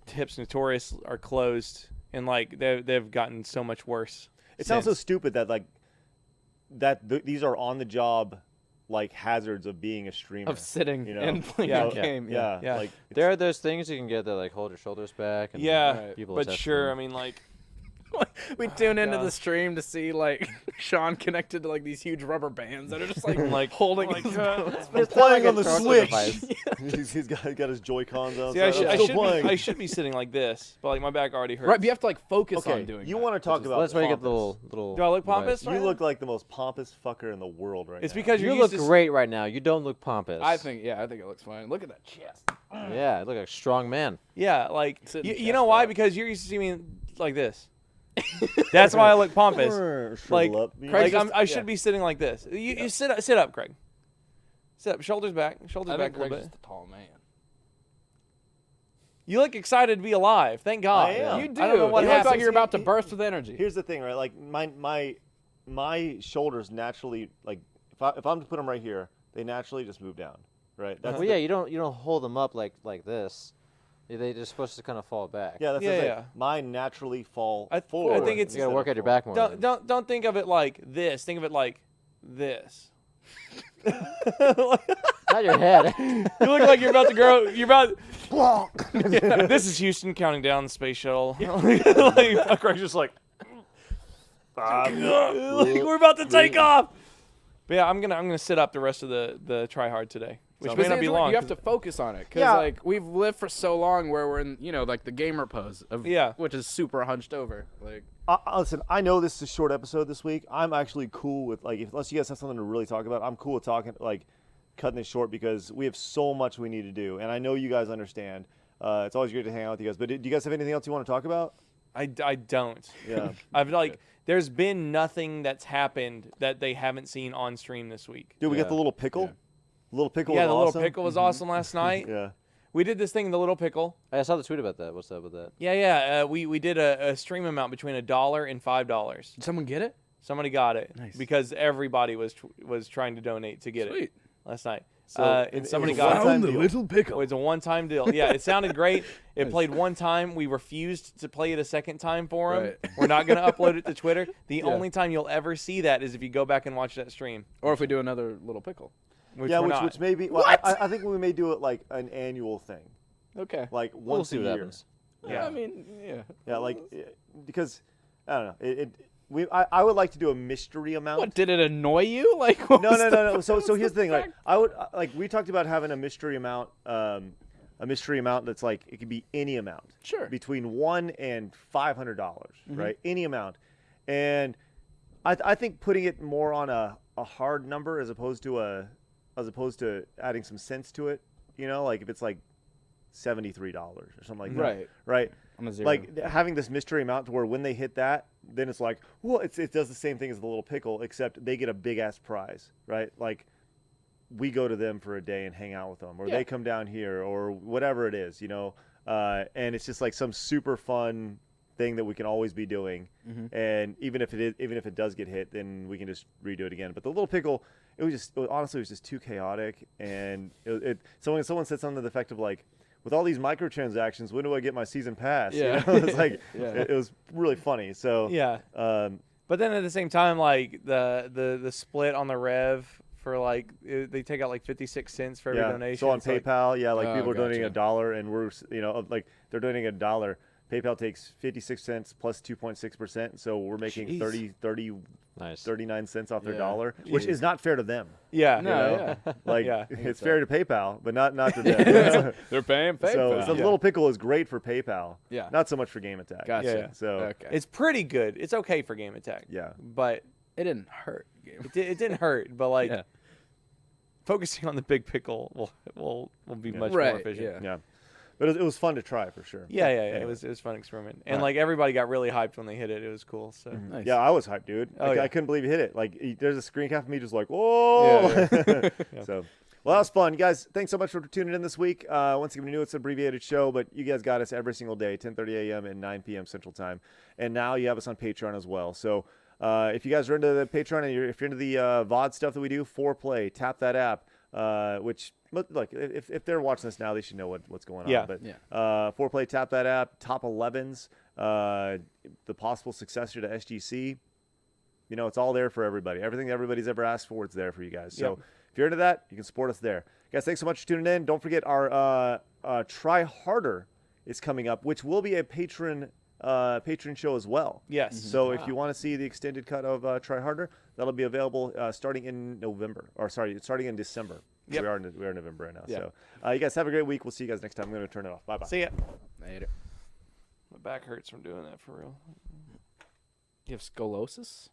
Speaker 2: hips notorious are closed, and like they've gotten so much worse.
Speaker 3: It sounds so
Speaker 2: since.
Speaker 3: stupid that these are on the job like hazards of being a streamer.
Speaker 4: of sitting
Speaker 3: you know?
Speaker 4: and playing
Speaker 2: Yeah.
Speaker 4: a game.
Speaker 3: Yeah.
Speaker 2: Yeah.
Speaker 3: Like
Speaker 1: There are those things you can get that like hold your shoulders back. And
Speaker 2: Yeah,
Speaker 4: Right.
Speaker 1: people
Speaker 2: but
Speaker 1: test
Speaker 2: sure.
Speaker 1: them.
Speaker 2: I mean, like,
Speaker 4: We tune into
Speaker 2: God.
Speaker 4: the stream to see like Sean connected to like these huge rubber bands that are just like
Speaker 2: Like,
Speaker 4: holding.
Speaker 2: like,
Speaker 4: his
Speaker 3: He's playing on the
Speaker 1: torture
Speaker 3: Switch.
Speaker 1: device.
Speaker 3: he's got his Joy-Cons on.
Speaker 2: see, I should be sitting like this, but like my back already hurts.
Speaker 4: Right, but you have to like focus
Speaker 3: Okay,
Speaker 4: on doing.
Speaker 3: you
Speaker 4: that,
Speaker 3: want to talk
Speaker 4: which is-
Speaker 3: about
Speaker 1: Well, that's why you get the
Speaker 3: pompous.
Speaker 1: little.
Speaker 2: Do I look
Speaker 1: device.
Speaker 2: pompous?
Speaker 3: You look like the most pompous fucker in the world right
Speaker 2: It's
Speaker 3: now.
Speaker 2: because
Speaker 1: You
Speaker 2: you're
Speaker 1: look
Speaker 2: used to
Speaker 1: great right now. You don't look pompous.
Speaker 4: I think it looks fine. Look at that chest.
Speaker 1: Yeah, you look like a strong man.
Speaker 2: Yeah, like
Speaker 4: Sitting
Speaker 2: you
Speaker 4: chest
Speaker 2: know why?
Speaker 4: up.
Speaker 2: Because you're used to seeing me like this. That's why I look pompous.
Speaker 3: Like,
Speaker 2: Like,
Speaker 3: up.
Speaker 2: Like
Speaker 4: just-
Speaker 2: I should be sitting like this. You sit up, Craig. Sit up, shoulders back, shoulders
Speaker 4: I
Speaker 2: back
Speaker 4: think
Speaker 2: a little
Speaker 4: Greg's
Speaker 2: bit.
Speaker 4: just a tall man.
Speaker 2: You look excited to be alive. Thank God.
Speaker 3: I am.
Speaker 4: You do.
Speaker 2: I don't know what
Speaker 4: you look
Speaker 2: happens.
Speaker 4: like you're about to burst with energy.
Speaker 3: Here's the thing, right? Like my shoulders naturally, like if I'm to put them right here, they naturally just move down, right? That's
Speaker 1: Well, yeah, you don't hold them up like this. They're just supposed to kind of fall back.
Speaker 3: yeah, that's
Speaker 2: Yeah,
Speaker 3: the thing.
Speaker 2: yeah.
Speaker 3: Mine naturally fall
Speaker 2: I
Speaker 3: forward.
Speaker 2: think it's-
Speaker 1: You gotta work
Speaker 3: instead
Speaker 1: at your
Speaker 3: of
Speaker 1: back more.
Speaker 2: Don't think of it like this. Think of it like this.
Speaker 1: Not your head.
Speaker 2: You look like you're about to grow. You're about. Yeah, this is Houston counting down the space shuttle. Like, Craig's just like, like, we're about to take off. But yeah, I'm gonna sit up the rest of the try hard today which
Speaker 4: So
Speaker 2: may not be long.
Speaker 4: You have to focus on it because
Speaker 3: Yeah.
Speaker 4: like we've lived for so long where we're in like the gamer pose of which is super hunched over. Like
Speaker 3: Listen, I know this is a short episode this week. I'm actually cool with like unless you guys have something to really talk about, I'm cool with talking like cutting this short because we have so much we need to do, and I know you guys understand. It's always great to hang out with you guys. But do you guys have anything else you want to talk about?
Speaker 2: I don't.
Speaker 3: Yeah.
Speaker 2: I've like there's been nothing that's happened that they haven't seen on stream this week.
Speaker 3: Dude, we got the little pickle.
Speaker 4: Yeah.
Speaker 3: Little pickle.
Speaker 2: Yeah,
Speaker 3: was
Speaker 2: the
Speaker 3: awesome.
Speaker 2: little pickle was awesome last night.
Speaker 3: Yeah.
Speaker 2: We did this thing in the little pickle.
Speaker 1: I saw the tweet about that. What's up with that?
Speaker 2: Yeah. We did a stream amount between $1 and $5.
Speaker 4: did someone get it?
Speaker 2: Somebody got it
Speaker 4: Nice.
Speaker 2: because everybody was trying to donate to get
Speaker 4: Sweet.
Speaker 2: it last night.
Speaker 3: So
Speaker 2: And somebody
Speaker 3: it was a
Speaker 2: got it.
Speaker 3: one-time deal.
Speaker 4: pickle.
Speaker 2: It was a one-time deal. Yeah, it sounded great. It played one time. We refused to play it a second time for him.
Speaker 4: Right.
Speaker 2: We're not going to upload it to Twitter. The only time you'll ever see that is if you go back and watch that stream.
Speaker 4: Or if we do another little pickle.
Speaker 2: Which
Speaker 3: Yeah,
Speaker 2: we're not.
Speaker 3: which maybe. Well, I think we may do it like an annual thing,
Speaker 4: Okay.
Speaker 3: like
Speaker 1: We'll
Speaker 3: once
Speaker 1: see
Speaker 3: a
Speaker 1: what
Speaker 3: year.
Speaker 1: happens.
Speaker 2: Yeah.
Speaker 4: I mean, yeah.
Speaker 3: Yeah, like because I don't know. I would like to do a mystery amount.
Speaker 4: What did it annoy you? Like what was
Speaker 3: No.
Speaker 4: the-
Speaker 3: So here's the thing. Like I would like we talked about having a mystery amount. A mystery amount that's like it could be any amount.
Speaker 4: Sure.
Speaker 3: Between $1 and $500, right? Any amount, and I think putting it more on a hard number as opposed to adding some sense to it. You know, like if it's like $73 or something like that.
Speaker 4: Right.
Speaker 3: Right.
Speaker 4: On a zero.
Speaker 3: Like having this mystery amount to where when they hit that, then it's like, well, it does the same thing as the little pickle, except they get a big ass prize, right? Like we go to them for a day and hang out with them, or
Speaker 4: Yeah.
Speaker 3: they come down here, or whatever it is, you know. And it's just like some super fun thing that we can always be doing. And even if it does get hit, then we can just redo it again. But the little pickle, honestly, it was just too chaotic. And someone said something to the effect of like, with all these microtransactions, when do I get my season pass?
Speaker 4: Yeah.
Speaker 3: You know? It's like
Speaker 4: Yeah.
Speaker 3: it was really funny. So
Speaker 2: Yeah. But then at the same time, like the split on the rev for like they take out like 56 cents for every donation.
Speaker 3: So on
Speaker 2: It's like-
Speaker 3: PayPal, like
Speaker 4: Oh,
Speaker 3: people are donating
Speaker 4: gotcha.
Speaker 3: $1, and we're like they're donating $1. PayPal takes 56 cents plus 2.6%, so we're making
Speaker 4: Jeez.
Speaker 3: 39 cents off their
Speaker 4: Yeah.
Speaker 3: dollar, which is not fair to them.
Speaker 2: yeah.
Speaker 4: No,
Speaker 3: You know?
Speaker 4: yeah.
Speaker 3: Like
Speaker 2: Yeah.
Speaker 3: it's fair to PayPal, but not to them.
Speaker 4: They're paying PayPal.
Speaker 3: So the little pickle is great for PayPal.
Speaker 4: Yeah.
Speaker 3: Not so much for Game Attack.
Speaker 4: Gotcha.
Speaker 2: Yeah.
Speaker 3: So
Speaker 4: Okay.
Speaker 2: It's pretty good. It's okay for Game Attack.
Speaker 3: yeah.
Speaker 2: But
Speaker 4: It didn't hurt. Game.
Speaker 2: it didn't hurt. But like
Speaker 4: Yeah.
Speaker 2: focusing on the big pickle will be much
Speaker 4: Right,
Speaker 2: more efficient.
Speaker 4: yeah.
Speaker 3: Yeah. But it was fun to try for sure.
Speaker 2: Yeah.
Speaker 3: Anyway.
Speaker 2: It was a fun experiment, and
Speaker 3: Right.
Speaker 2: like everybody got really hyped when they hit it. It was cool. So
Speaker 4: Nice.
Speaker 3: Yeah, I was hyped, dude.
Speaker 2: Oh, yeah.
Speaker 3: I couldn't believe you hit it. Like, there's a screen cap of me just like, whoa.
Speaker 2: Yeah.
Speaker 3: So, well, that was fun. Guys, thanks so much for tuning in this week. Once again, we knew it's an abbreviated show, but you guys got us every single day, 10:30 a.m. and 9 p.m. Central Time. And now you have us on Patreon as well. So, if you guys are into the Patreon and if you're into the VOD stuff that we do, Foreplay, tap that app, which, look, if they're watching this now, they should know what's going on.
Speaker 2: Yeah.
Speaker 3: But
Speaker 4: Yeah.
Speaker 3: Foreplay, tap that app, top 11s, the possible successor to SGC. You know, it's all there for everybody. Everything everybody's ever asked for, it's there for you guys. So
Speaker 2: Yep.
Speaker 3: if you're into that, you can support us there. Guys, thanks so much for tuning in. Don't forget our Try Harder is coming up, which will be a patron show as well.
Speaker 2: yes.
Speaker 3: So if you want to see the extended cut of Try Harder, that'll be available starting in starting in December.
Speaker 2: Yep.
Speaker 3: We are in November right now.
Speaker 4: Yeah.
Speaker 3: So you guys have a great week. We'll see you guys next time. I'm going to turn it off. Bye-bye.
Speaker 2: See ya.
Speaker 4: Later.
Speaker 2: My back hurts from doing that for real.
Speaker 4: You have scoliosis?